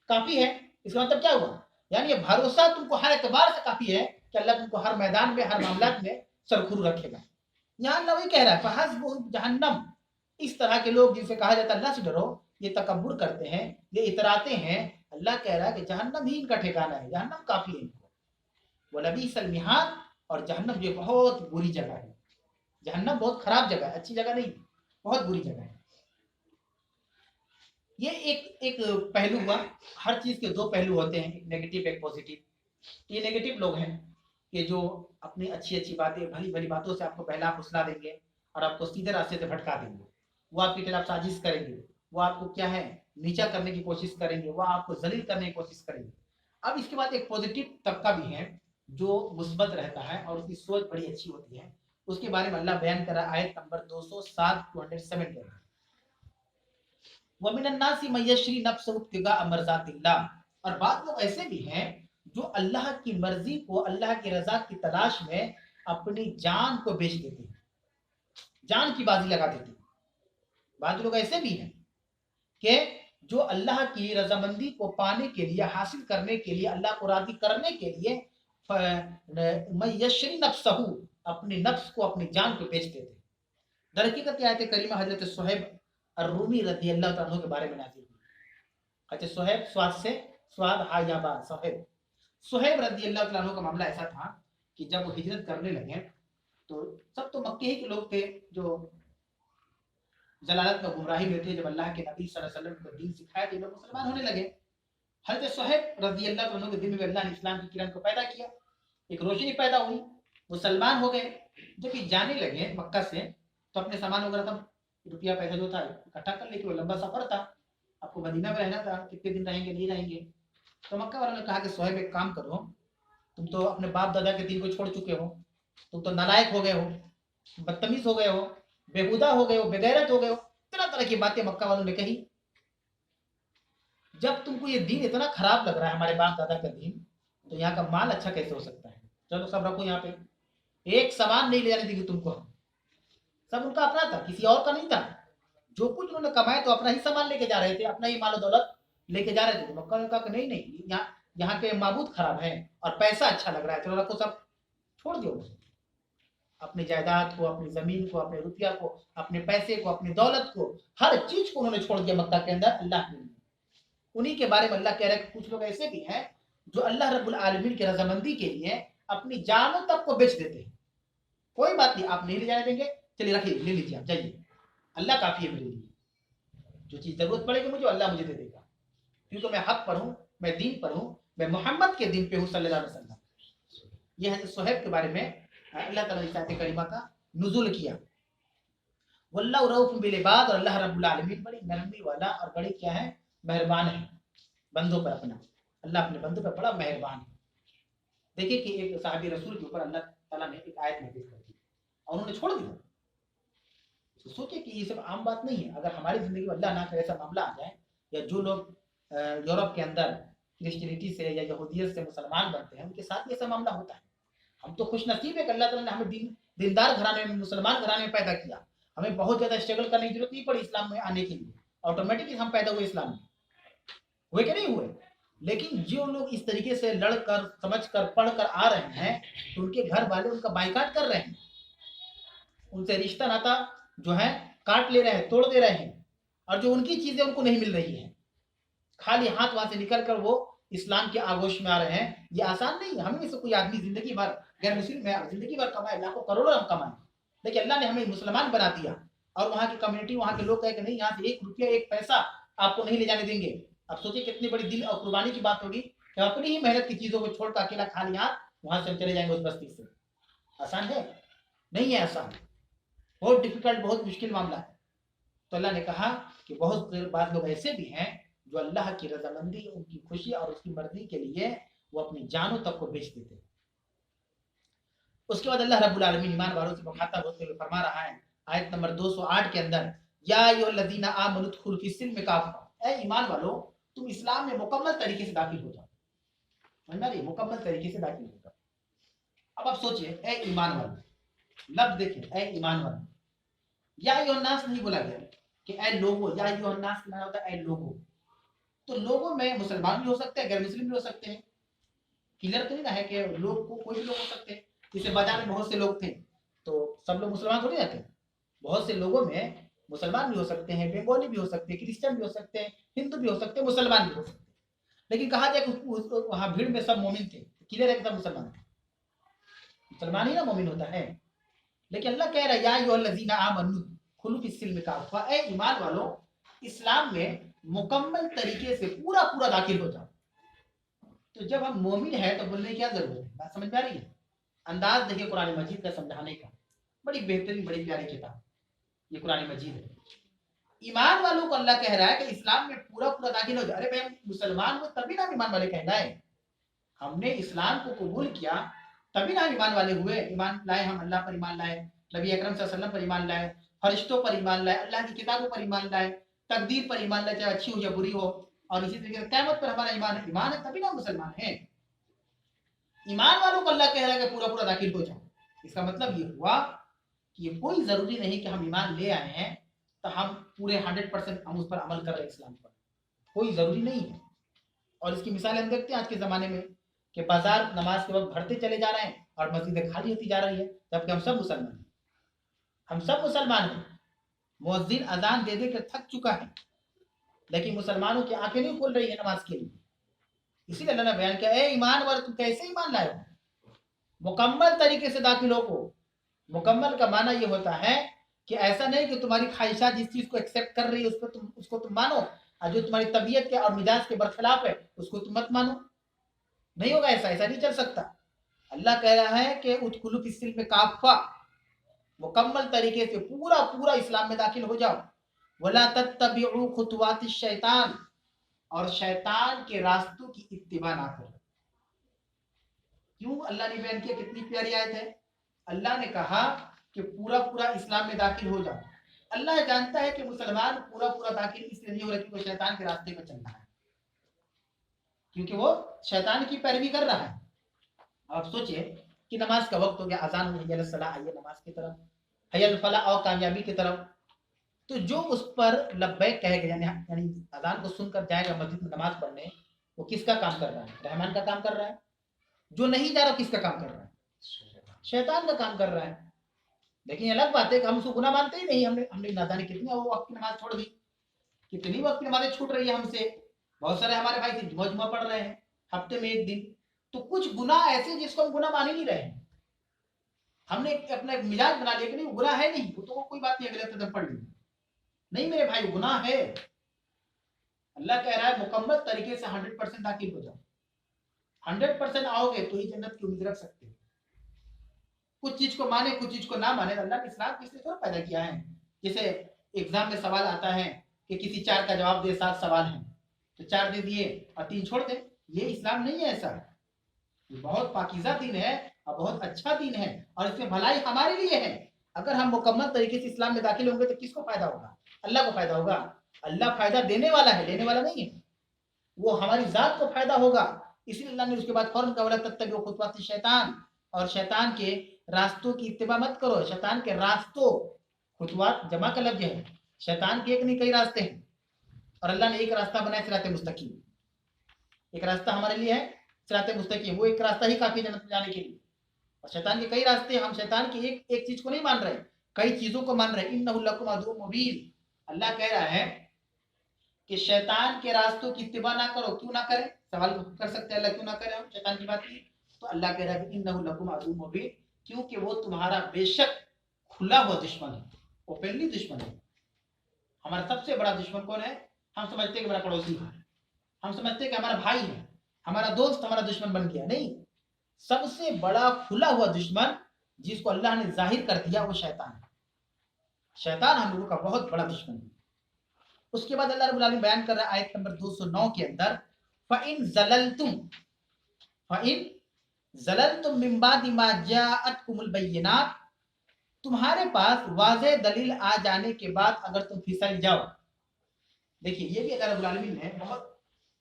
काफी है। इसका मतलब क्या हुआ? यानी ये भरोसा तुमको हर एतबार से काफी है कि अल्लाह तुमको हर मैदान में, हर मामला में सरखुर रखेगा। यहाँ अल्लाह वही कह रहा है फहस्बुहु जहन्नम। इस तरह के लोग जिनसे कहा जाता है अल्लाह से डरो, ये तकब्बुर करते हैं, ये इतराते हैं, अल्लाह कह रहा है कि जहन्नम ही इनका ठिकाना है, जहन्नम काफी है इनको। वलबीसल मिहाद, और जहन्नम जो बहुत बुरी जगह है, जहन्नम बहुत खराब जगह है, अच्छी जगह नहीं, बहुत बुरी जगह है। ये एक एक पहलू हुआ। हर चीज के दो पहलू होते हैं, एक नेगेटिव एक पॉजिटिव। ये नेगेटिव लोग हैं कि जो अपनी अच्छी अच्छी बातें, भली भली बातों से आपको बहला फुसला देंगे और आपको सीधे रास्ते से भटका देंगे, वो आपके खिलाफ साजिश करेंगे, वो आपको क्या है नीचा करने की कोशिश करेंगे, वो आपको जलील करने की कोशिश करेंगे। अब इसके बाद एक पॉजिटिव तबका भी है जो मुस्बत रहता है और उसकी सोच बड़ी अच्छी होती है, उसके बारे में अल्लाह बयान कर रहा है आयत नंबर 207 207 के अंदर, वमिनन्नासी मयश्री नफ्सहु इब्तिगा मर्ज़ातिल्लाह, और बात लोग ऐसे भी हैं जो अल्लाह की मर्जी को, अल्लाह की रजा की तलाश में अपनी जान को बेच देते हैं, जान की बाजी लगा देते हैं। बाद लोग ऐसे भी हैं कि जो अल्लाह की रजामंदी को पाने के लिए, हासिल करने के लिए, अल्लाह को राजी करने के लिए मयश्री नफ्सहु, अपने नफ्स को, अपनी जान को बेच देते हैं। दरहकीकत आयत करीमा हजरत सुहैब अर्रूमी रज़ी अल्लाह तआला अन्हु के बारे में नाज़िल हुई। अच्छा, सुहैब स्वाद से स्वाद हायाबा, सुहैब रज़ी अल्लाह तआला अन्हु का मामला ऐसा था कि जब वो हिजरत करने लगे तो सब तो मक्के ही के लोग थे जो जलालत में गुमराही में थे। जब अल्लाह के नबी सल्लल्लाहु अलैहि वसल्लम को दीन सिखाया तो लोग मुसलमान होने लगे। हजरत सुहैब रज़ी अल्लाह तआला अन्हु के दिल में अल्लाह ने इस्लाम की किरण को पैदा किया, एक रोशनी पैदा हुई, मुसलमान हो गए। जब ये जाने लगे मक्का से तो अपने सामान वगैरह सब, रुपया पैसा जो था इकट्ठा कर लेके, वो लंबा सफर था, आपको मदीना में रहना था, कितने दिन रहेंगे नहीं रहेंगे। तो मक्का वालों ने कहा कि सुहैब एक काम करो, तुम तो अपने बाप दादा के दीन को छोड़ चुके हो, तुम तो नालायक हो गए हो, बदतमीज हो गए हो, बेहुदा हो गए हो, बेगैरत हो गए हो, तरह तरह की बातें मक्का वालों ने कही। जब तुमको ये दीन इतना खराब लग रहा है, हमारे बाप दादा का दीन, तो यहाँ का माल अच्छा कैसे हो सकता है? चलो सब रखो यहाँ पे, एक सामान नहीं ले जाने देंगे तुमको। सब उनका अपना था, किसी और का नहीं था। जो कुछ उन्होंने कमाया तो अपना ही सामान लेके जा रहे थे, अपना ही माल दौलत लेके जा रहे थे। मक्का ने कहा कि नहीं नहीं, यहाँ यहाँ के माबूद खराब है और पैसा अच्छा लग रहा है, चलो रखो सब, छोड़ दियो मुझे। अपनी जायदाद को, अपनी जमीन को, अपने रुपया को, अपने पैसे को, अपनी दौलत को, हर चीज को उन्होंने छोड़ दिया मक्का के अंदर अल्लाह के लिए। उन्हीं के बारे में अल्लाह कह रहा है कि कुछ लोग ऐसे भी हैं जो अल्लाह रब्बुल आलमीन की रजामंदी के लिए अपनी जानों तक को बेच देते हैं। कोई बात नहीं, आप नहीं ले जाने देंगे, चलिए रखिए, ले लीजिए, आप जाइए, अल्लाह काफी है मेरे लिए, जो चीज जरूरत पड़ेगी मुझे अल्लाह मुझे दे देगा, क्योंकि मैं हक पर हूँ, मैं दीन पर हूँ, मैं मोहम्मद के दिन पे हूँ सल्लल्लाहु अलैहि वसल्लम। यह है सुहैब के बारे में अल्लाह ताला ने इस आयत करीमा का नुज़ुल किया। वल्लाहु रऊफ़ुम बिल इबाद, और अल्लाह रब्बुल आलमीन बड़ी नरमी वाला और बड़ी क्या है, मेहरबान है बंदों पर अपना। अल्लाह अपने बंदों पर बड़ा मेहरबान है। देखिए कि एक साहबी रसूल के ऊपर अल्लाह ताला ने एक आयत नाज़िल कर दी और उन्होंने छोड़ दिया। तो सोचिए कि ये सब आम बात नहीं है। अगर हमारी जिंदगी में अल्लाह ना करे ऐसा मामला आ जाए, या जो लोग यूरोप के अंदर क्रिश्चियनिटी से या यहूदियत से मुसलमान बनते हैं उनके साथ ये सब मामला होता है। हम तो खुश नसीब है कि अल्लाह ताला ने हमें दीनदार घराने में, मुसलमान घराने में पैदा किया। हमें बहुत ज्यादा स्ट्रगल करने की जरूरत नहीं पड़ी इस्लाम में आने के लिए, ऑटोमेटिकली हम पैदा हुए इस्लाम में, हुए कि नहीं हुए। लेकिन जो लोग इस तरीके से लड़कर, समझकर, पढ़कर आ रहे हैं तो उनके घर वाले उनका बाइकाट कर रहे हैं, उनसे रिश्ता नाता जो है काट ले रहे हैं, तोड़ दे रहे हैं, और जो उनकी चीजें उनको नहीं मिल रही है, खाली हाथ वहां से निकल कर वो इस्लाम के आगोश में आ रहे हैं। ये आसान नहीं है। हमें में से कोई आदमी जिंदगी भर गैर मुस्लिम में जिंदगी भर कमाए, लाखों करोड़ों हम कमाए, लेकिन अल्लाह ने हमें मुसलमान बना दिया और वहां की कम्युनिटी, वहां के लोग कहे कि नहीं, यहाँ से 1 रुपया 1 पैसा आपको नहीं ले जाने देंगे। अब सोचिए कितनी बड़ी दिल और कुर्बानी की बात होगी कि अपनी ही मेहनत की चीजों को छोड़कर अकेला खाली हाथ वहां से हम चले जाएंगे उस बस्ती से। आसान है? नहीं है आसान, बहुत डिफिकल्ट, बहुत मुश्किल मामला है। तो अल्लाह ने कहा कि बहुत बात लोग ऐसे भी हैं जो अल्लाह की रजामंदी, उनकी खुशी और उसकी मर्जी के लिए वो अपनी जानों तक को बेच देते हैं। उसके बाद अल्लाह रब्बुल आलमीन ईमान वालों से मुखातब होते हुए फरमा रहा है आयत नंबर 208 के अंदर, या अय्युहल्लज़ीना आमनु उदखुलू फ़िस्सिल्मि काफ़ा, ऐ ईमान वालों तुम इस्लाम में मुकम्मल तरीके से दाखिल हो जाओ। समझ में आ रही? मुकम्मल तरीके से दाखिल हो जाओ। अब आप सोचिए, ऐ ईमान वालों, लफ्ज देखिए, ऐ ईमान वालों, या अय्युहन्नास नहीं बोला गया कि ऐ लोगों, या अय्युहन्नास का मतलब होता है ऐ लोगों। तो लोगों में मुसलमान भी हो सकते हैं, गैर मुस्लिम भी हो सकते हैं। क्लियर तो नहीं ना है कि लोग को कोई भी लोग हो सकते हैं। जैसे बाजार में बहुत से लोग थे तो सब लोग मुसलमान थोड़ी रहते हैं। बहुत से लोगों में मुसलमान भी हो सकते हैं, बंगाली भी हो सकते हैं, क्रिश्चियन भी हो सकते हैं, हिंदू भी हो सकते हैं, मुसलमान भी हो सकते हैं। लेकिन कहा जाए कि वहां भीड़ में सब मोमिन थे, क्लियर है कि सब मुसलमान थे। मुसलमान ही ना मोमिन होता है। लेकिन अल्लाह कह रहा है या अय्युहल्लज़ीना आमनु खुलू फ़िस्सिल्मि काफ़ा, ऐ ईमान वालों इस्लाम में मुकम्मल तरीके से पूरा पूरा दाखिल हो जाओ। तो जब हम मोमिन है तो बोलने की क्या जरूरत है? बात समझ में आ रही है? अंदाज देखिए कुरान मजीद का समझाने का, बड़ी बेहतरीन, बड़ी प्यारी किताब ये कुरान मजीद है। ईमान वालों को अल्लाह कह रहा है कि इस्लाम में पूरा पूरा दाखिल हो जाए। अरे भाई, हम मुसलमान हो तभी ना ईमान वाले कहलाए। हमने इस्लाम को कबूल किया तभी ना ईमान वाले हुए। ईमान लाए, हम अल्लाह पर ईमान लाए, नबी अकरम सल्लल्लाहु अलैहि वसल्लम पर ईमान लाए, फरिश्तों पर ईमान लाए, अल्लाह की किताबों पर ईमान लाए, तकदीर पर ईमान लाए, चाहे अच्छी हो या बुरी हो, और इसी तरीके से क़यामत पर हमारा ईमान है। ईमान है तभी ना मुसलमान है। ईमान वालों को अल्लाह कह रहा है कि पूरा पूरा दाखिल हो जाओ। इसका मतलब ये हुआ कि ये कोई जरूरी नहीं कि हम ईमान ले आए हैं तो हम पूरे 100% हम उस पर अमल कर रहे हैं, इस्लाम पर, कोई जरूरी नहीं है। और इसकी मिसालें हम देखते हैं आज के जमाने में कि बाजार नमाज के वक्त भरते चले जा रहे हैं और मस्जिदें खाली होती जा रही है, जबकि हम सब मुसलमान हैं। हम सब मुसलमान हैं। मुअज्जिन अजान दे दे कर थक चुका है, लेकिन मुसलमानों की आंखें नहीं खोल रही है नमाज के लिए। इसीलिए अल्लाह ने बयान किया, ए ईमान वाले तुम कैसे ईमान लाए हो? मुकम्मल तरीके से दाखिल हो। मुकम्मल का माना ये होता है कि ऐसा नहीं कि तुम्हारी ख्वाहिशात जिस चीज को एक्सेप्ट कर रही है उसको तुम मानो, और जो तुम्हारी तबीयत के और मिजाज के बरखिलाफ है उसको तुम मत मानो। नहीं होगा ऐसा, ऐसा नहीं चल सकता। अल्लाह कह रहा है कि उदखुलू फ़िस्सिल्मि काफ़ा, मुकम्मल तरीके से पूरा पूरा इस्लाम में दाखिल हो जाओ। वला तत्तबिउ खुतवातिश शैतान, और शैतान के रास्तों की इत्तिबा ना करो। क्यों अल्लाह ने बयान किया? कितनी प्यारी आयत है। अल्लाह ने कहा कि पूरा पूरा इस्लाम में दाखिल हो जाओ। अल्लाह जानता है कि मुसलमान पूरा पूरा दाखिल इसलिए नहीं हो रहा क्योंकि शैतान के रास्ते पर चल रहा है, क्योंकि वो शैतान की पैरवी कर रहा है। आप सोचिए कि नमाज का वक्त हो गया, अजान हो गया, आइए नमाज की तरफ, हय्यल फलाह और कामयाबी की तरफ। तो जो उस पर लब्बैक कहेगा, यानी अजान को सुनकर जाएगा मस्जिद में नमाज पढ़ने, वो किसका काम कर रहा है? रहमान का काम कर रहा है। जो नहीं जा रहा किसका काम कर रहा है? शैतान का काम कर रहा है। लेकिन अलग बात है कि हम उसको गुनाह मानते ही नहीं। हमने हमने नादानी कितनी वो वक्त की नमाज छोड़ दी, कितनी वक्त की नमाजें छूट रही है हमसे। बहुत सारे हमारे भाई जुम्मा जुम्मा पढ़ रहे हैं हफ्ते में एक दिन। तो कुछ गुनाह ऐसे जिसको हम गुनाह मान ही नहीं रहे हैं। हमने अपना एक मिजाज बना लिया कि नहीं गुनाह है नहीं, वो तो कोई बात नहीं, अगले हफ्ते पढ़ लेंगे। नहीं मेरे भाई, गुनाह है। अल्लाह कह रहा है मुकम्मल तरीके से 100% दाखिल हो जाओ। 100% आओगे तो ही जन्नत की उम्मीद रख सकते हो। कुछ चीज को माने कुछ चीज को ना माने, अल्लाह ने इस्लाम किस लिए थोड़ा पैदा किया है। जैसे एग्जाम में सवाल आता है कि किसी 4 का जवाब दे, 7 सवाल हैं तो 4 दे दिए और 3 छोड़ दे। ये इस्लाम नहीं है ऐसा। ये बहुत पाकीज़ा दिन है और बहुत अच्छा दिन है और इसमें भलाई हमारे लिए है। अगर हम मुकम्मल तरीके से इस्लाम में दाखिल होंगे तो किसको फायदा होगा? अल्लाह को फायदा होगा। अल्लाह फायदा देने वाला है, लेने वाला नहीं है। वो हमारी जात को फायदा होगा। इसलिए अल्लाह ने उसके बाद फौरन कहा वला तत्तबिउ खुतवाति शैतान, और शैतान के रास्तों की इत्तिबा मत करो। शैतान के रास्तों, खुतवात जमा का लफ्ज है। शैतान के एक नहीं कई रास्ते हैं और अल्लाह ने एक रास्ता बनाया सिराते मुस्तकीम। एक रास्ता हमारे लिए है सिराते मुस्तकीम, वो एक रास्ता ही काफी जन्नत में जाने के लिए। और शैतान के कई रास्ते, हम शैतान की एक चीज को नहीं मान रहे, कई चीजों को मान रहे हैं। इन्नहु लकुम अदुव्वुम मुबीन। अल्लाह कह रहा है कि शैतान के रास्तों की इत्तिबा ना करो। क्यों ना करें? सवाल कर सकते हैं अल्लाह, क्यों ना करें हम शैतान की बात की? तो अल्लाह कह रहा है कि इन्नहु लकुम अदुव्वुम मुबीन, क्योंकि वो तुम्हारा बेशक खुला हुआ दुश्मन है, ओपनली दुश्मन है। हमारा सबसे बड़ा दुश्मन कौन है? हम समझते हैं कि मेरा पड़ोसी है, हम समझते हैं कि हमारा भाई है, हमारा दोस्त हमारा दुश्मन बन गया। नहीं, सबसे बड़ा खुला हुआ दुश्मन जिसको अल्लाह ने जाहिर कर दिया वो शैतान है। शैतान हम लोगों का बहुत बड़ा दुश्मन है। उसके बाद अल्लाह रब्बुल आलमीन बयान कर रहा है आयत नंबर 209 के अंदर, फ़इन ज़ललतुम मिन बादि मा जाअतकुमुल बय्यिनात, तुम्हारे पास वाज़ेह दलील आ जाने के बाद अगर तुम फिसल जाओ। देखिए ये भी अल्लाह रब्बुल आलमीन ने बहुत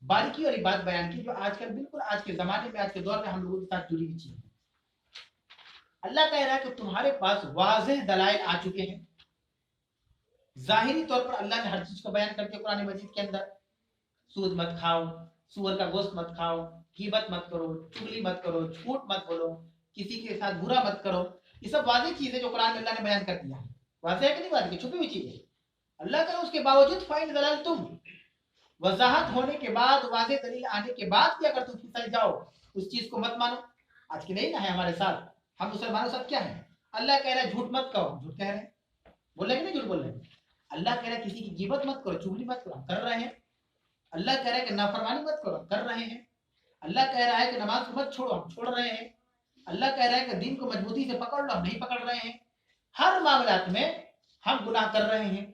बारीकी वाली बात बयान की, जो आजकल बिल्कुल आज के जमाने में, आज के दौर में हम लोगों के साथ जुड़ी हुई चीज है। अल्लाह कह रहा है कि तुम्हारे पास वाज़ेह दलाइल आ चुके हैं। जाहिरी तौर पर अल्लाह ने हर चीज को बयान करके कुरान मजीद के अंदर, सूद मत खाओ, सूअर का गोश्त मत खाओ, ग़ीबत मत करो, चुगली मत करो, झूठ मत बोलो, किसी के साथ बुरा मत करो, ये सब वाज़ेह चीजें जो कुरान में अल्लाह ने बयान कर दिया है। वाज़ेह है कि नहीं वाज़ेह? छुपी हुई चीजें अल्लाह कह रहा है। उसके बावजूद फ़इन ज़ललतुम, वजाहत होने के बाद, वाज़ेह दलील आने के बाद भी अगर तुम फिसल जाओ, उस चीज को मत मानो। आज की नहीं ना है हमारे साथ, हम मुसलमानों साथ क्या है? अल्लाह कह रहा है झूठ मत कहो, झूठ कह रहे हैं, बोल रहे कि नहीं झूठ बोल रहे हैं? अल्लाह कह रहा है किसी की ग़ीबत मत करो, चुगली मत करो, हम कर रहे हैं। अल्लाह कह रहा है कि नाफरमानी मत करो, हम कर रहे हैं। अल्लाह कह रहा है कि नमाज को मत छोड़ो, हम छोड़ रहे हैं। अल्लाह कह रहा है कि दीन को मजबूती से पकड़ लो, हम नहीं पकड़ रहे हैं। हर मामलात में हम गुनाह कर रहे हैं।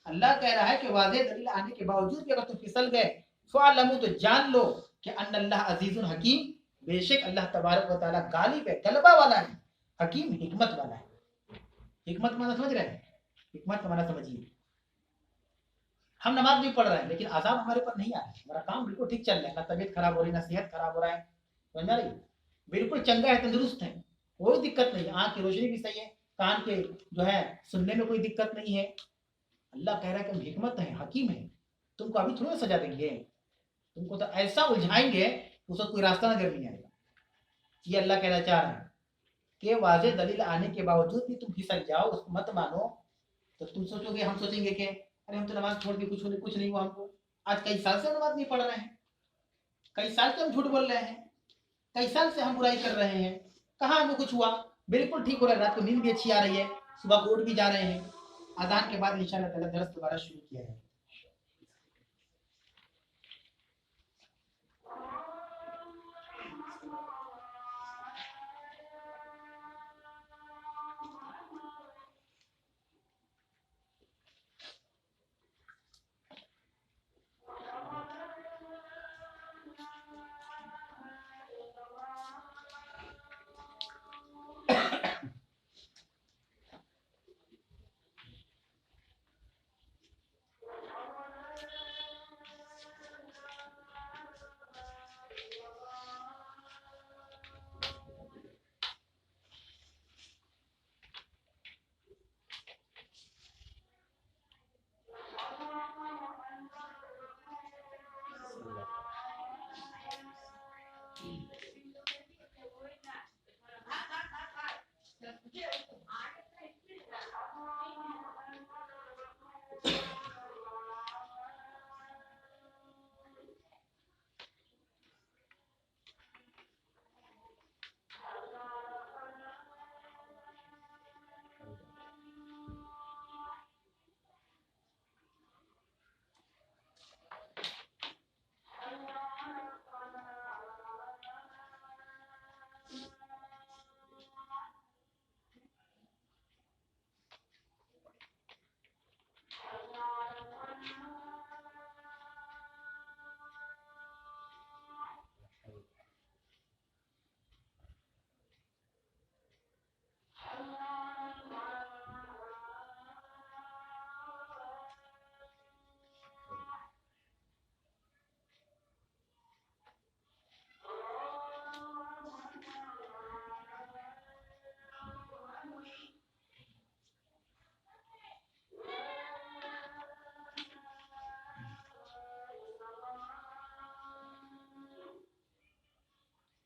अल्लाह कह रहा है कि वाज़ेह दलील आने के बावजूद भी अगर तुम फिसल गए, फ़अलमू, तो जान लो कि अन्नल्लाह अज़ीज़ुन हकीम, बेशक अल्लाह तबारक व तआला गालिब है, गलबा वाला है, हकीम हिकमत वाला है। हिकमत का माना समझ रहे हैं? हिकमत का माना समझिए। हम नमाज नहीं पढ़ रहे हैं लेकिन अजाब हमारे ऊपर नहीं आ रहा है, हमारा काम बिल्कुल ठीक चल रहा है, ना तबीयत खराब हो रही, ना सेहत खराब हो रहा है, समझ रही, बिल्कुल चंगा है, तंदुरुस्त है, कोई दिक्कत नहीं, आंख की रोशनी भी सही है, कान के जो है सुनने में कोई दिक्कत नहीं है। अल्लाह कह रहा है कि हम हिकमत है, हकीम है, तुमको अभी थोड़ा सजा देंगे, तुमको तो ऐसा उलझाएंगे उसका कोई रास्ता नजर नहीं आएगा। ये अल्लाह कहना चाह रहा है कि वाज़ेह दलील आने के बावजूद भी तुम फिसल जाओ, उसको मत मानो। तो तुम सोचोगे, हम सोचेंगे कि अरे हम तो नमाज छोड़ के कुछ नहीं हुआ हमको, आज कई साल से नमाज नहीं पढ़ रहे हैं, कई साल से हम झूठ बोल रहे हैं, कई साल से हम बुराई कर रहे हैं, कहाँ हमको कुछ हुआ? बिल्कुल ठीक हो रहा है, रात को नींद भी अच्छी आ रही है, सुबह को उठ भी जा रहे हैं। अजान के बाद इंशाअल्लाह ताला दर्स दोबारा शुरू किया है।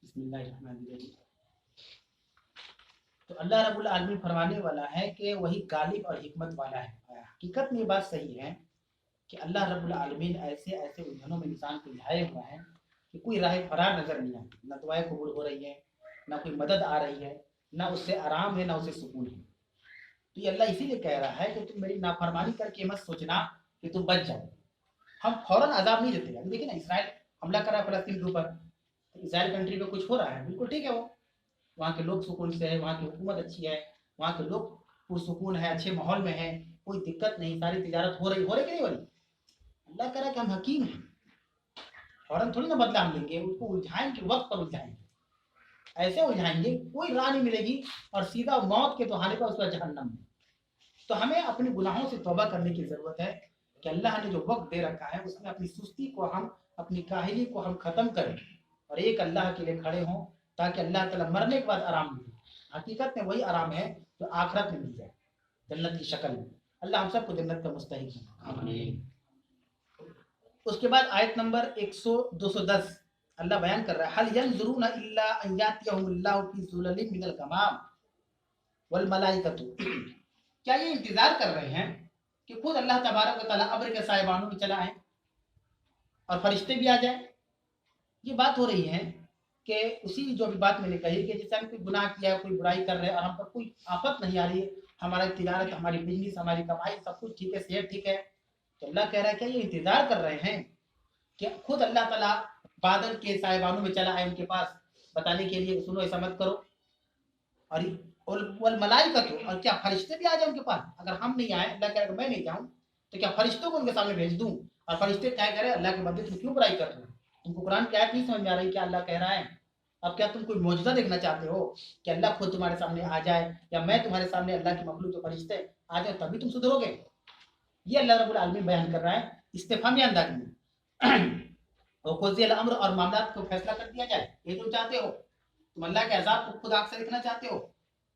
बिस्मिल्लाहिर्रहमानिर्रहीम। तो अल्लाह रब्बुल आलमीन फरमाने वाला है कि वही गालिब और हिकमत वाला है। हकीकत में ये बात सही है कि अल्लाह रब्बुल आलमीन ऐसे ऐसे उलझनों में इंसान को उलझाए हुआ है कि कोई राह फरार नजर नहीं आती, न दुआएं कबूल हो रही है, ना कोई मदद आ रही है, ना उससे आराम है, ना उससे सुकून है। तो ये अल्लाह इसीलिए कह रहा है कि तुम मेरी नाफरमानी करके मत सोचना कि तुम बच जाओ। हम फौरन अजाब नहीं देते। अभी देखिए ना, इसराइल हमला कर रहा है फलस्तीन के ऊपर, तो इसराइल कंट्री पे कुछ हो रहा है, बिल्कुल ठीक है, वो वहाँ के लोग सुकून से है, वहाँ की हुकूमत अच्छी है, वहाँ के लोग पुरसुकून है, अच्छे माहौल में है, कोई दिक्कत नहीं, सारी तिजारत हो रही कि नहीं हो रही। अल्लाह कह रहा है कि हम हकीम हैं, फौरन थोड़ी ना बदला हम लेंगे, उसको उलझाएंगे, वक्त पर उलझाएंगे, ऐसे उलझाएंगे कोई राह नहीं मिलेगी और सीधा मौत के तोहाने पर उसका जहन्नम में। तो हमें अपने गुनाहों से तौबा करने की जरूरत है कि अल्लाह ने जो वक्त दे रखा है उसमें अपनी सुस्ती को हम, अपनी काहिली को हम खत्म करें और एक अल्लाह के लिए खड़े हों, ताकि अल्लाह ताला मरने के बाद आराम मिले। हकीकत में वही आराम है जो आखिरत में मिल जाए, जन्नत की शक्ल में। अल्लाह हम सबको जन्नत का मुस्तहिक है। उसके बाद आयत नंबर 210 अल्लाह बयान कर रहा है, हल यंजुरूना इल्ला अन यातियहुमुल्लाहु फी ज़ुललिम मिनल गमाम वल मलाइकतु। क्या ये इंतजार कर रहे हैं कि खुद अल्लाह तबारक व तआला अब्र के साहिबानों में चला आए और फरिश्ते भी आ जाए? ये बात हो रही है कि उसी जो अभी बात मैंने कही कि जैसे हम कोई गुनाह किया, कोई बुराई कर रहे हैं और हम पर कोई आफत नहीं आ रही है, हमारा तिजारत, हमारी बिजनेस, हमारी कमाई सब कुछ ठीक है, सेहत ठीक है, तो अल्लाह कह रहा है क्या ये इंतजार कर रहे हैं कि खुद अल्लाह ताला बादल के साहिबानों में चला आए उनके पास बताने के लिए, सुनो ऐसा मत करो। और मलाइकतु, और क्या फरिश्ते भी आ जाए उनके पास? अगर हम नहीं आए, अल्लाह कह रहा है मैं नहीं जाऊं, तो क्या फरिश्तों को उनके सामने भेज दूं? और फरिश्ते क्या कह रहे हैं, अल्लाह के बंदे तुम क्यों बुराई कर रहे हो? तुमको कुरान की आयत नहीं समझ में आ रही क्या अल्लाह कह रहा है? अब क्या तुम कोई मौजूदा देखना चाहते हो कि अल्लाह खुद तुम्हारे सामने आ जाए, या मैं तुम्हारे सामने अल्लाह की मखलूक जो फरिश्ते आ जाए तभी तुम सुधरोगे? ये अल्लाह रब्बुल आलमीन बयान कर रहा है इस्तिफामी अंदाज में। और मामला को फैसला कर दिया जाए, ये तुम चाहते हो? तुम अल्लाह के अजाब को खुद आंख से देखना चाहते हो?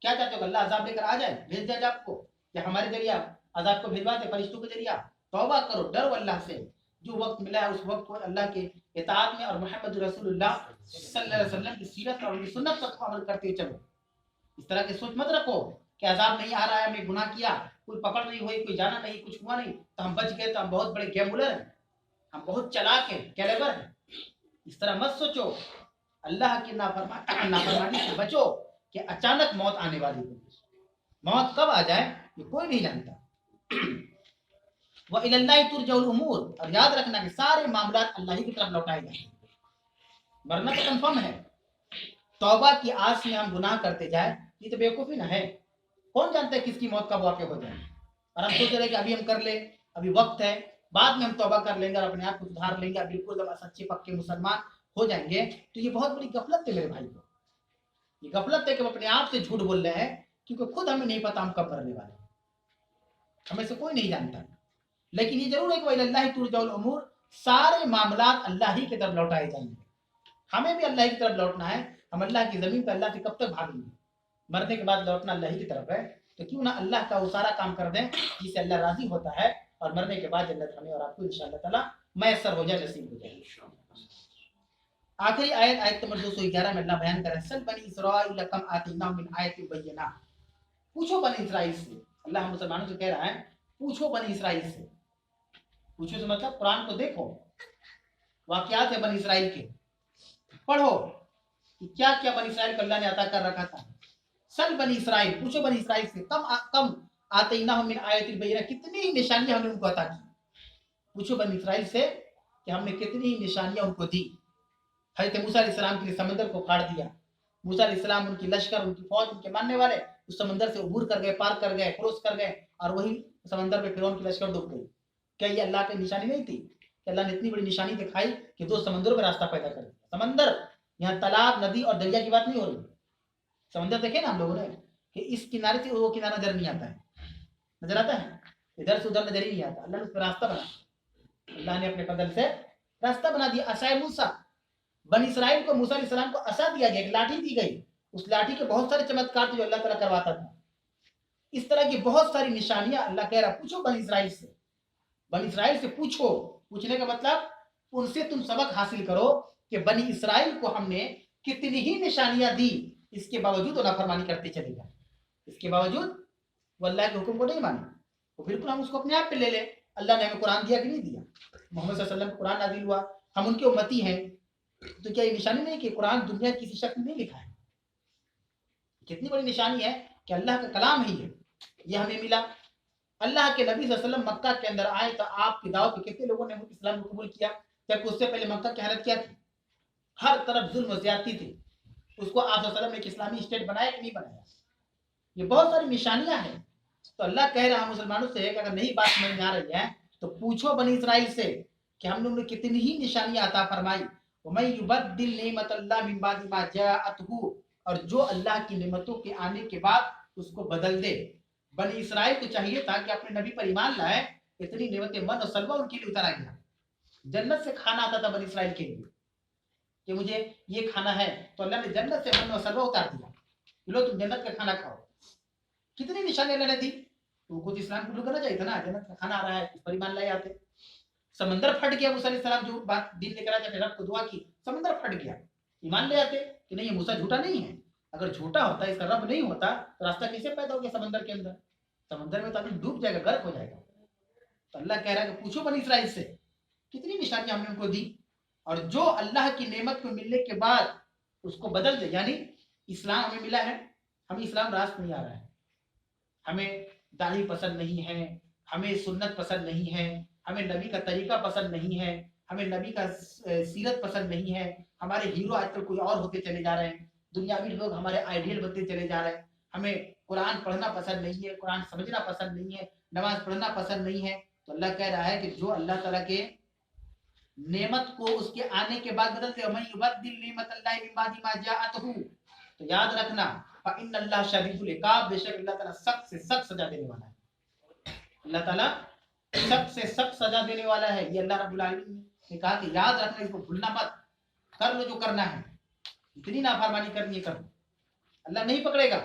क्या चाहते हो, अल्लाह अजाब लेकर आ जाए, भेज दिया जाए आपको, या हमारे जरिए अजाब को भिजवा दे फरिश्तों के जरिए? तौबा करो, डरो अल्लाह से। जो वक्त मिला है उस वक्त को अल्लाह के इताअत में और मोहम्मद रसूलुल्लाह सल्लल्लाहु अलैहि वसल्लम की सीरत और उनकी सुन्नत पर अमल करते हुए चलो। इस तरह की सोच मत रखो कि अजाब नहीं आ रहा है, हमने गुनाह किया, कोई पकड़ नहीं हुई, कोई जाना नहीं, कुछ हुआ नहीं, तो हम बच गए, तो हम बहुत बड़े गैमुलर हैं, हम बहुत चालाक हैं, कैलेबर हैं। इस तरह मत सोचो। अल्लाह की नाफरमानी से बचो कि अचानक मौत आने वाली है। मौत कब आ जाए ये कोई नहीं जानता। वह इलल्लाहि तुरजउल उमूर, और याद रखना कि सारे मामलात अल्लाह ही की तरफ लौटाए जाएंगे। मरना तो कंफर्म है। तौबा की आस में हम गुनाह करते जाए, ये तो बेवकूफी ना है। कौन जानता है किसकी मौत कब वाक़ हो जाए? और हम सोच रहे कि अभी हम कर ले, अभी वक्त है, बाद में हम तौबा कर लेंगे और अपने आप को सुधार लेंगे, बिल्कुल सच्चे पक्के मुसलमान हो जाएंगे। तो ये बहुत बड़ी गफलत है मेरे भाई को। ये गफलत है कि हम अपने आप से झूठ बोल रहे हैं, क्योंकि खुद हमें नहीं पता हम कब मरने वाले हैं, हमें से कोई नहीं जानता। लेकिन ये जरूर है कि इलल्लाहि तुरजउल उमूर, सारे मामलात अल्लाह ही की तरफ लौटाए जाएंगे। हमें भी अल्लाह की तरफ लौटना है। हम अल्लाह की जमीन पर अल्लाह से कब तक भागेंगे? मरने के बाद लौटना अल्लाह ही की तरफ है। तो क्यों ना अल्लाह का वो सारा काम कर दें जिससे अल्लाह राजी होता है, और मरने के बाद जन्नत हमें और आपको इंशाअल्लाह ताला मैसर हो जाए, नसीब हो जाए। आखिरी आयत, आयत नंबर 211 में अल्लाह बयान कर रहा है, सल बनी इसराइल कम आतिनाहुम मिन आयतिन बय्यिना। पूछो बनी इसराइल से, अल्लाह मुसलमानों से कह रहा है पूछो बनी इसराइल से। पूछो से मतलब कुरान को देखो, वाकयात है बनी इसराइल के, पढ़ो कि क्या क्या बनी इसराइल को अल्लाह ने अता कर रखा था। सल बनी इसराइल, पूछो बनी इसराइल से, कम आतिनाहुम मिन आयतिन बय्यिना, कितनी निशानियां हमने उनको अता की। पूछो बनी इसराइल से कि हमने कितनी निशानियां उनको दी। हज़रत मूसा अलैहिस्सलाम के लिए समंदर को फाड़ दिया। मूसा अलैहिस्सलाम, उनकी लश्कर, उनकी फौज, उनके मानने वाले उस समंदर से उबूर कर गए, पार कर गए, क्रॉस कर गए, और वही समंदर में फिरौन की लश्कर डूब गई। क्या ये अल्लाह की निशानी नहीं थी कि अल्लाह ने इतनी बड़ी निशानी दिखाई कि 2 समंदरों में रास्ता पैदा कर दिया? समंदर, यहाँ तालाब, नदी और दरिया की बात नहीं हो रही। समंदर देखे ना हम लोगों ने कि इस किनारे से वो किनारा नजर नहीं आता है, नजर आता है, इधर से उधर नजर ही नहीं आता। अल्लाह ने उस पर रास्ता बना, अल्लाह ने अपने फजल से रास्ता बना दिया। असाए मूसा, बनी इसराइल को मूसा अलैहिस्सलाम को असा दिया गया, एक लाठी दी गई, उस लाठी के बहुत सारे चमत्कार थे जो अल्लाह ताला करवाता था। इस तरह की बहुत सारी निशानियां अल्लाह कह रहा पूछो बनी इसराइल से। बनी इसराइल से पूछो, पूछने का मतलब उनसे तुम सबक हासिल करो कि बनी इसराइल को हमने कितनी ही निशानियां दी, इसके बावजूद वो नाफरमानी करते चले गए, इसके बावजूद वो अल्लाह के हुक्म को नहीं माने। तो बिल्कुल हम उसको अपने आप पे ले ले, अल्लाह ने हमें कुरान दिया कि नहीं दिया, मोहम्मद सल्लल्लाहु अलैहि वसल्लम को कुरान नाज़िल हुआ, हम उनके उम्मती हैं, तो क्या ये निशानी नहीं कि कुरान दुनिया की किसी शख्स ने नहीं लिखा है? कितनी बड़ी निशानी है कि अल्लाह का कलाम ही है, ये हमें मिला। अल्लाह के नबी सल्लल्लाहु अलैहि वसल्लम मक्का के अंदर आए तो आपकी दावत पे कितने लोगों ने इस्लाम को कबूल किया, जबकि उससे पहले मक्का की हालत क्या थी? हर तरफ जुल्म ज्यादती थी। उसको आप सल्लल्लाहु अलैहि वसल्लम ने एक इस्लामी स्टेट बनाया कि नहीं बनाया? ये बहुत सारी निशानियां हैं। तो अल्लाह कह रहा है मुसलमानों से कि अगर नहीं बात समझ में आ रही है तो पूछो बनी इसराइल से कि हमने उन्हें कितनी ही निशानियां अता फरमाई। वमन युबद्दिल निअमतल्लाह मिन बादि मा जाअतहु, और जो अल्लाह की नेमतों के आने के बाद उसको बदल दे। बनी इसराइल को चाहिए था कि अपने नबी पर ईमान लाए, इतनी नेमतें मन और सलवा उनके लिए उतारा गया। जन्नत से खाना आता था बनी इसराइल के लिए कि मुझे ये खाना है, तो अल्लाह ने जन्नत से मन और सलवा उतार दिया, लो तुम जन्नत का खाना खाओ। कितनी निशानी अल्लाह ने दी, तो खुद इस्लाम कबूल करना चाहिए था ना, जन्नत का खाना आ रहा है, इस पर ईमान लाए आते। समंदर फट गया, मूसा अलैहिस्सलाम जो बात दिन लेकर आए, रब को दुआ की, समंदर फट गया, ईमान ले आते कि नहीं ये मूसा झूठा नहीं है। अगर झूठा होता, इसका रब नहीं होता, तो रास्ता कैसे पैदा हो गया समंदर के अंदर? समंदर में तो आदमी डूब जाएगा, गर्क हो जाएगा। तो अल्लाह कह रहा है कि पूछो बनी इसराइल से कितनी निशानियां हमने उनको दी, और जो अल्लाह की नेमत को मिलने के बाद उसको बदल दे। यानी इस्लाम हमें मिला है, हमें इस्लाम रास्त नहीं आ रहा है, हमें दाढ़ी पसंद नहीं है, हमें सुन्नत पसंद नहीं है, हमें नबी का तरीका पसंद नहीं है, हमें नबी का सीरत पसंद नहीं है, हमारे हीरो आजकल कोई और होते चले जा रहे हैं, दुनियावी लोग हमारे आइडियल बनते चले जा रहे हैं, हमें कुरान पढ़ना पसंद नहीं है, कुरान समझना पसंद नहीं है, नमाज पढ़ना पसंद नहीं है। तो अल्लाह कह रहा है कि जो अल्लाह ताला के नेमत को उसके आने के बाद बदलते, वमन युबद्दिल निअमतल्लाहि मिन बादि मा जाअतहु, तो याद रखना फइन्नल्लाह शदीदुल इकाब, बेशक अल्लाह ताला सख्त से सख्त सजा देने वाला है। अल्लाह ताला सख्त से सख्त सजा देने वाला है। ये अल्लाह रब्बुल आलमीन ने कहा कि याद रखना, इसको भूलना मत, कर लो जो करना है, इतनी नाफरमानी करनी है कर लो, अल्लाह नहीं पकड़ेगा।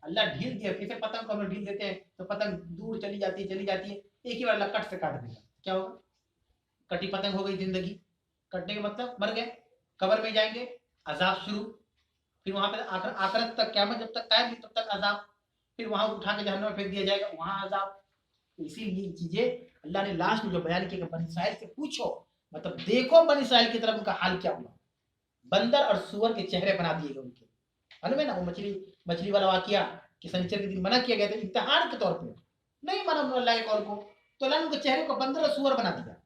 अल्लाह ढील दिया, किसे पतंग को हम ढील देते हैं तो पतंग दूर चली जाती है, एक ही बार अल्लाह कट से काट देगा, क्या होगा? कटी पतंग हो गई जिंदगी, कटने के मतलब मर गए, कब्र में जाएंगे, अजाब शुरू, फिर वहां पे आखिरत तक, क़यामत जब तक कायम नहीं तब तक अजाब, फिर वहां उठा के जहन्नम में फेंक दिया जाएगा, वहां अजाब। इसीलिए चीजें अल्लाह ने लास्ट में जो बयान किया बनी इसराइल से पूछो, मतलब देखो बनी इसराइल की तरफ उनका हाल क्या हुआ। बंदर और सुअर के चेहरे बना दिए गए उनके, मालूम है ना वो मछली वाला वाकया कि शनिचर के दिन मना किया गया था इम्तिहान के तौर पे, नहीं माना उन्होंने अल्लाह के कौल को, तो अल्लाह ने उनके चेहरे को बंदर और सुअर बना दिया।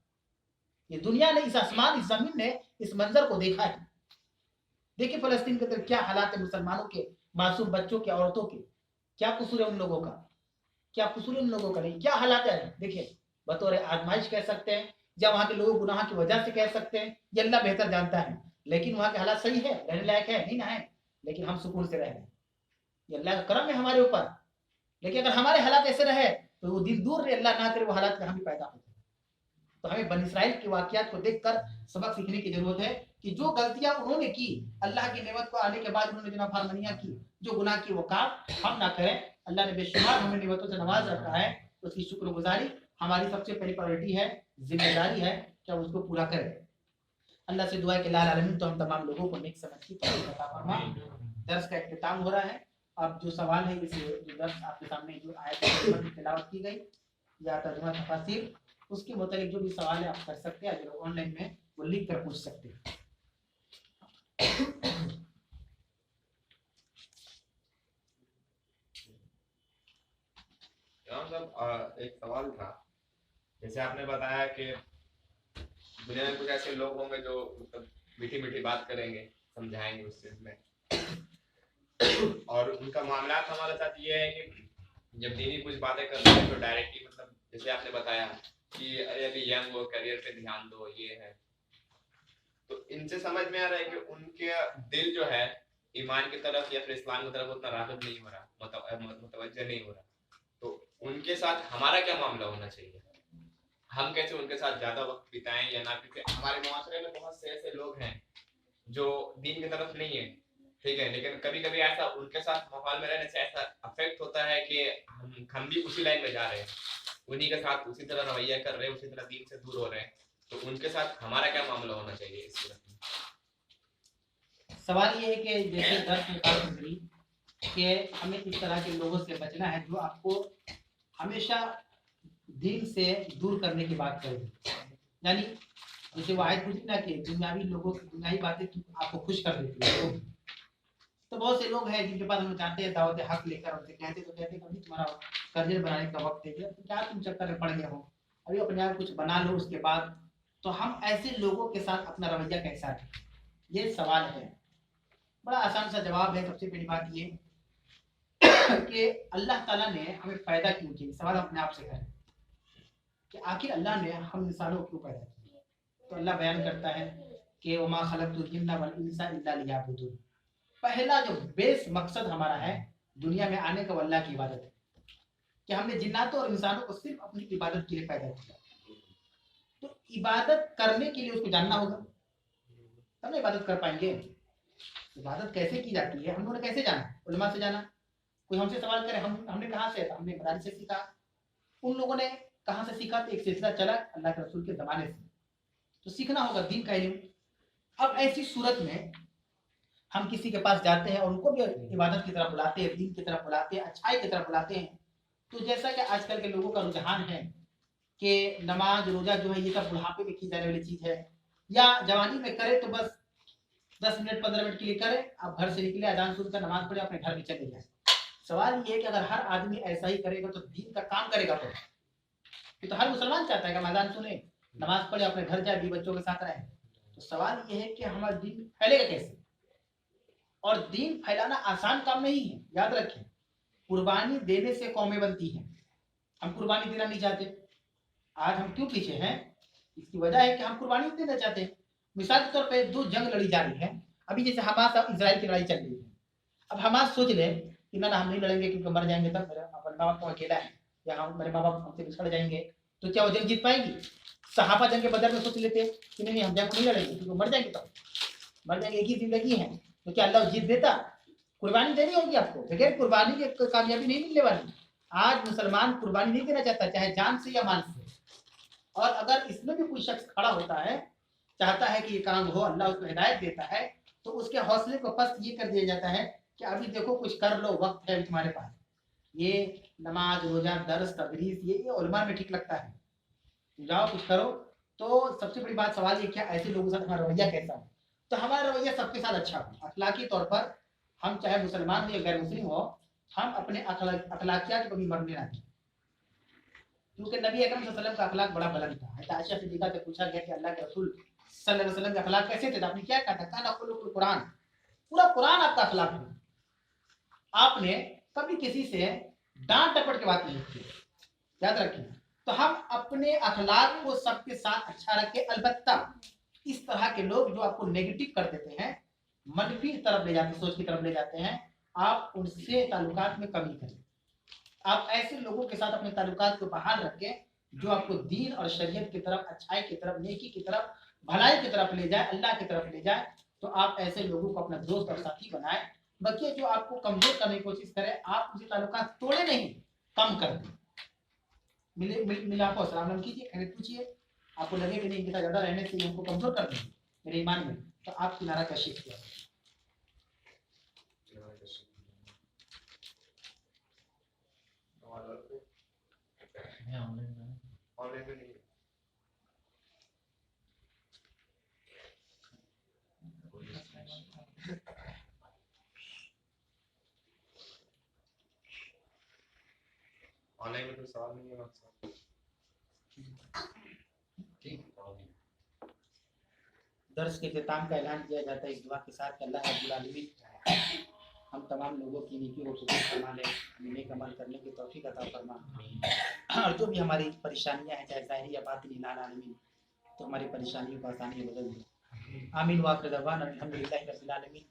ये दुनिया ने, इस आसमान, इस जमीन ने इस मंजर को देखा है। देखिए फलस्तीन के अंदर क्या हालात है, मुसलमानों के, मासूम बच्चों के, औरतों के, क्या कसूर है उन लोगों का, क्या कसूर उन लोगों का नहीं, क्या हालात है। देखिए बतौर आजमाइश कह सकते हैं या वहां के लोगों गुनाह की वजह से कह सकते हैं, ये अल्लाह बेहतर जानता है, लेकिन वहां के हालात सही है, रहने लायक है, नहीं ना है, लेकिन हम सुकून से रह रहे हैं, ये अल्लाह का करम है हमारे ऊपर। लेकिन अगर हमारे हालात ऐसे रहे तो वो दिन दूर रहे, अल्लाह ना करे वो हालात हम भी पैदा होते हैं। तो हमें बनी इसराइल के वाकयात को देखकर सबक सीखने की जरूरत है कि जो गलतियां उन्होंने की, अल्लाह की नेमत को आने के बाद उन्होंने जो नाफरमानियां की, जो गुनाह की, वो काम हम ना करें। अल्लाह ने बेशुमार हमें नेमतों से नवाज रखा है, उसकी शुक्रगुजारी हमारी सबसे पहली प्रायोरिटी है, जिम्मेदारी है कि हम उसको पूरा करें। अल्लाह से दुआ है कि लाल आलमीन तो हम तमाम लोगों को नेक समझ की तौफीक अता फरमा। दर्स का इख्तिताम हो रहा है। अब जो सवाल है, इस जो दर्स आपके सामने जो आयत की तिलावत की गई या तर्जुमा तफसीर, उसके मुतालिक जो भी सवाल है आप कर सकते हैं, अगर ऑनलाइन में वो लिख कर पूछ सकते हैं। एक सवाल था, जैसे आपने बताया कि दुनिया में कुछ ऐसे लोग होंगे जो मतलब मीठी मीठी बात करेंगे, समझाएंगे उस चीज में, और उनका मामला हमारे साथ ये है कि जब दीनी कुछ बातें करते हैं तो डायरेक्टली, मतलब जैसे आपने बताया कि अरे अभी यंग हो, करियर पे ध्यान दो, ये है, तो इनसे समझ में आ रहा है कि उनके दिल जो है ईमान की तरफ या फिर इस्लाम की तरफ उतना राग़िब नहीं हो रहा, मुतवज्जह नहीं हो रहा, तो उनके साथ हमारा क्या मामला होना चाहिए? हम कैसे उनके साथ ज्यादा वक्त बिताएं या ना? क्योंकि हमारे माशरे में बहुत से ऐसे लोग हैं जो दीन की तरफ नहीं है, ठीक है, लेकिन कभी कभी ऐसा उनके साथ माहौल में रहने से ऐसा अफेक्ट होता है कि हम भी उसी लाइन में जा रहे हैं, उन्हीं के साथ उसी तरह रवैया कर रहे हैं, उसी तरह दीन से दूर हो रहे हैं, तो उनके साथ हमारा क्या मामला होना चाहिए इस सूरत में? सवाल ये है कि जैसे दर्स में बात करी कि हमें इस तरह के लोगों से बचना है जो आपको हमेशा दिन से दूर करने की बात करेंगे। यानी जैसे वो आयत पूछी ना कि दुनियावी लोगों की दुनियावी बातें आपको खुश कर देती है। तो बहुत से लोग हैं जिनके पास हम चाहते हैं दावत हक लेकर उनसे कहते कभी तुम्हारा करियर बनाने का वक्त है, क्या तुम चक्कर में पड़ गए हो, अभी अपने आप कुछ बना लो उसके बाद। तो हम ऐसे लोगों के साथ अपना रवैया कैसा है, ये सवाल है। बड़ा आसान सा जवाब है। सबसे पहली बात ये कि अल्लाह ताला ने हमें पैदा क्यों किया, सवाल अपने आप से करें कि आखिर अल्लाह ने हम इंसानों को क्यों पैदा किया। तो अल्लाह बयान करता है कि वमा खलक़तुल जिन्ना वल इंसा इल्ला लियअबुदून। पहला जो बेस मकसद हमारा है दुनिया में आने का, अल्लाह की इबादत है कि हमने जिन्नातों और इंसानों को सिर्फ अपनी इबादत के लिए पैदा किया। तो इबादत करने के लिए उसको जानना होगा, तब ना इबादत कर पाएंगे। इबादत कैसे की जाती है हम लोगों ने कैसे जाना, उलमा से जाना। कोई हमसे सवाल करे हमने कहाँ से, हमने मदारिस से सीखा। उन लोगों ने कहाँ से सीखा, तो एक सिलसिला चला अल्लाह के रसूल के जमाने से। तो सीखना होगा दीन का इल्म। अब ऐसी सूरत में हम किसी के पास जाते हैं और उनको भी इबादत की तरफ बुलाते हैं, दीन की तरफ बुलाते हैं, अच्छाई की तरफ बुलाते हैं। तो जैसा कि आजकल के लोगों का रुझान है कि नमाज रोजा जो है ये सब बुढ़ापे में की जाने वाली चीज है, या जवानी में करे तो बस 10 मिनट 15 मिनट के लिए करे, आप घर से निकले अजान सुनकर नमाज पढ़े अपने घर में चले जाए। सवाल ये है कि अगर हर आदमी ऐसा ही करेगा तो दीन का काम करेगा कौन। तो हर मुसलमान चाहता है कि अजान सुने, नमाज पढ़े, अपने घर जाए, बीवी बच्चों के साथ रहे। तो सवाल ये है कि हमारा दीन फैलेगा कैसे। और दीन फैलाना आसान काम नहीं है, याद रखें। कुर्बानी देने से कौमें बनती हैं। हम कुर्बानी देना नहीं चाहते। आज हम क्यों पीछे हैं, इसकी वजह है कि हम कुर्बानी नहीं देना चाहते। मिसाल के तौर पे दो जंग लड़ी जा रही है, अभी जैसे हमास और इजराइल की लड़ाई चल रही है। अब हमास सोच ले कि ना हम नहीं लड़ेंगे क्योंकि मर जाएंगे, तब मेरा अपने माँ बाप को अकेला है, या हम मेरे माँ बाप हमसे बिछड़ जाएंगे, तो क्या वो जंग जीत पाएंगी। सहाबा जंग के बदर में सोच लेते कि नहीं हम जंग नहीं लड़ेंगे क्योंकि मर जाएंगे, तब मर जाएंगे, एक ही जिंदगी है। तो क्या अल्लाह जीत देता। कुर्बानी देनी होगी आपको, बगैर कुर्बानी के कामयाबी नहीं मिलने वाली। आज मुसलमान कुर्बानी नहीं देना चाहता, चाहे जान से या माल से। और अगर इसमें भी कोई शख्स खड़ा होता है, चाहता है कि ये काम हो, अल्लाह उसको हिदायत देता है, तो उसके हौसले को पस्त ये कर दिया जाता है कि अभी देखो कुछ कर लो, वक्त है तुम्हारे पास। ये नमाज रोजा दर्स तदरीस ये उलमा में ठीक लगता है, जाओ कुछ करो। तो सबसे बड़ी बात सवाल ये, क्या ऐसे लोगों के साथ हमारा रवैया कैसा हो। तो हमारा रवैया सबके साथ अच्छा हो, अखलाकी तौर पर। हम चाहे मुसलमान हो या गैर मुस्लिम हो, हम अपने अखलाकियात को भी मरने ना दें। क्योंकि नबी अकरम सल्लल्लाहु अलैहि वसल्लम का अखलाक बड़ा बुलंद था। हज़रत आयशा सिद्दीक़ा से पूछा गया कि अल्लाह के रसूल सल्लल्लाहु अलैहि वसल्लम का अखलाक कैसे थे, तो आपने क्या कहा था, काना खुलुकुल कुरान, पूरा कुरान आपका अखलाक है। आपने कभी किसी से डांट टपट के बात नहीं की, याद रखिए। तो हम अपने अखलाक को सबके साथ अच्छा रखें। अलबत्ता इस तरह के लोग जो आपको नेगेटिव कर देते हैं, मनफी तरफ ले जाते हैं, सोच की तरफ ले जाते हैं, आप उनसे ताल्लुकात में कमी करें। आप ऐसे लोगों के साथ अपने ताल्लुकात को बहाल रखें जो आपको दीन और शरीयत की तरफ, अच्छाई की तरफ, नेकी की तरफ, भलाई की तरफ ले जाए, अल्लाह की तरफ ले जाए। तो आप ऐसे लोगों को अपना दोस्त और साथी बनाए। बल्कि जो आपको कमजोर करने की कोशिश करे, आप उनसे ताल्लुकात तोड़े नहीं, कम कर दें। मिलाप और सलाम कीजिए, खैरियत पूछिए। आपको लगे कि नहीं इनके साथ ज्यादा रहने से हमको कमजोर कर देंगे मेरे ईमान में, तो आप किनारा कशिश किया। ऑनलाइन में तो सवाल नहीं है। ठीक, दर्स के इख्तिताम का ऐलान किया जाता है इस दुआ के साथ कि अल्लाह रब्बुल आलमीन हम तमाम लोगों की नेकी और कबूल फरमा ले, नेक अमल करने की तौफीक अता फरमा। और जो भी हमारी परेशानियां हैं, चाहे ज़ाहिरी या बातिनी, इल्ला आलमीन, तो हमारी परेशानियों को आसानी बदल दे। आमीन व आखिर दअवाना अल्हम्दुलिल्लाहि रब्बिल आलमीन।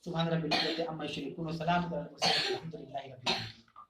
सुभान रब्बिल इज्जति अम्मा यसिफून व सलामुन अलल मुरसलीन, अल्हम्दुलिल्लाहि रब्बिल आलमीन।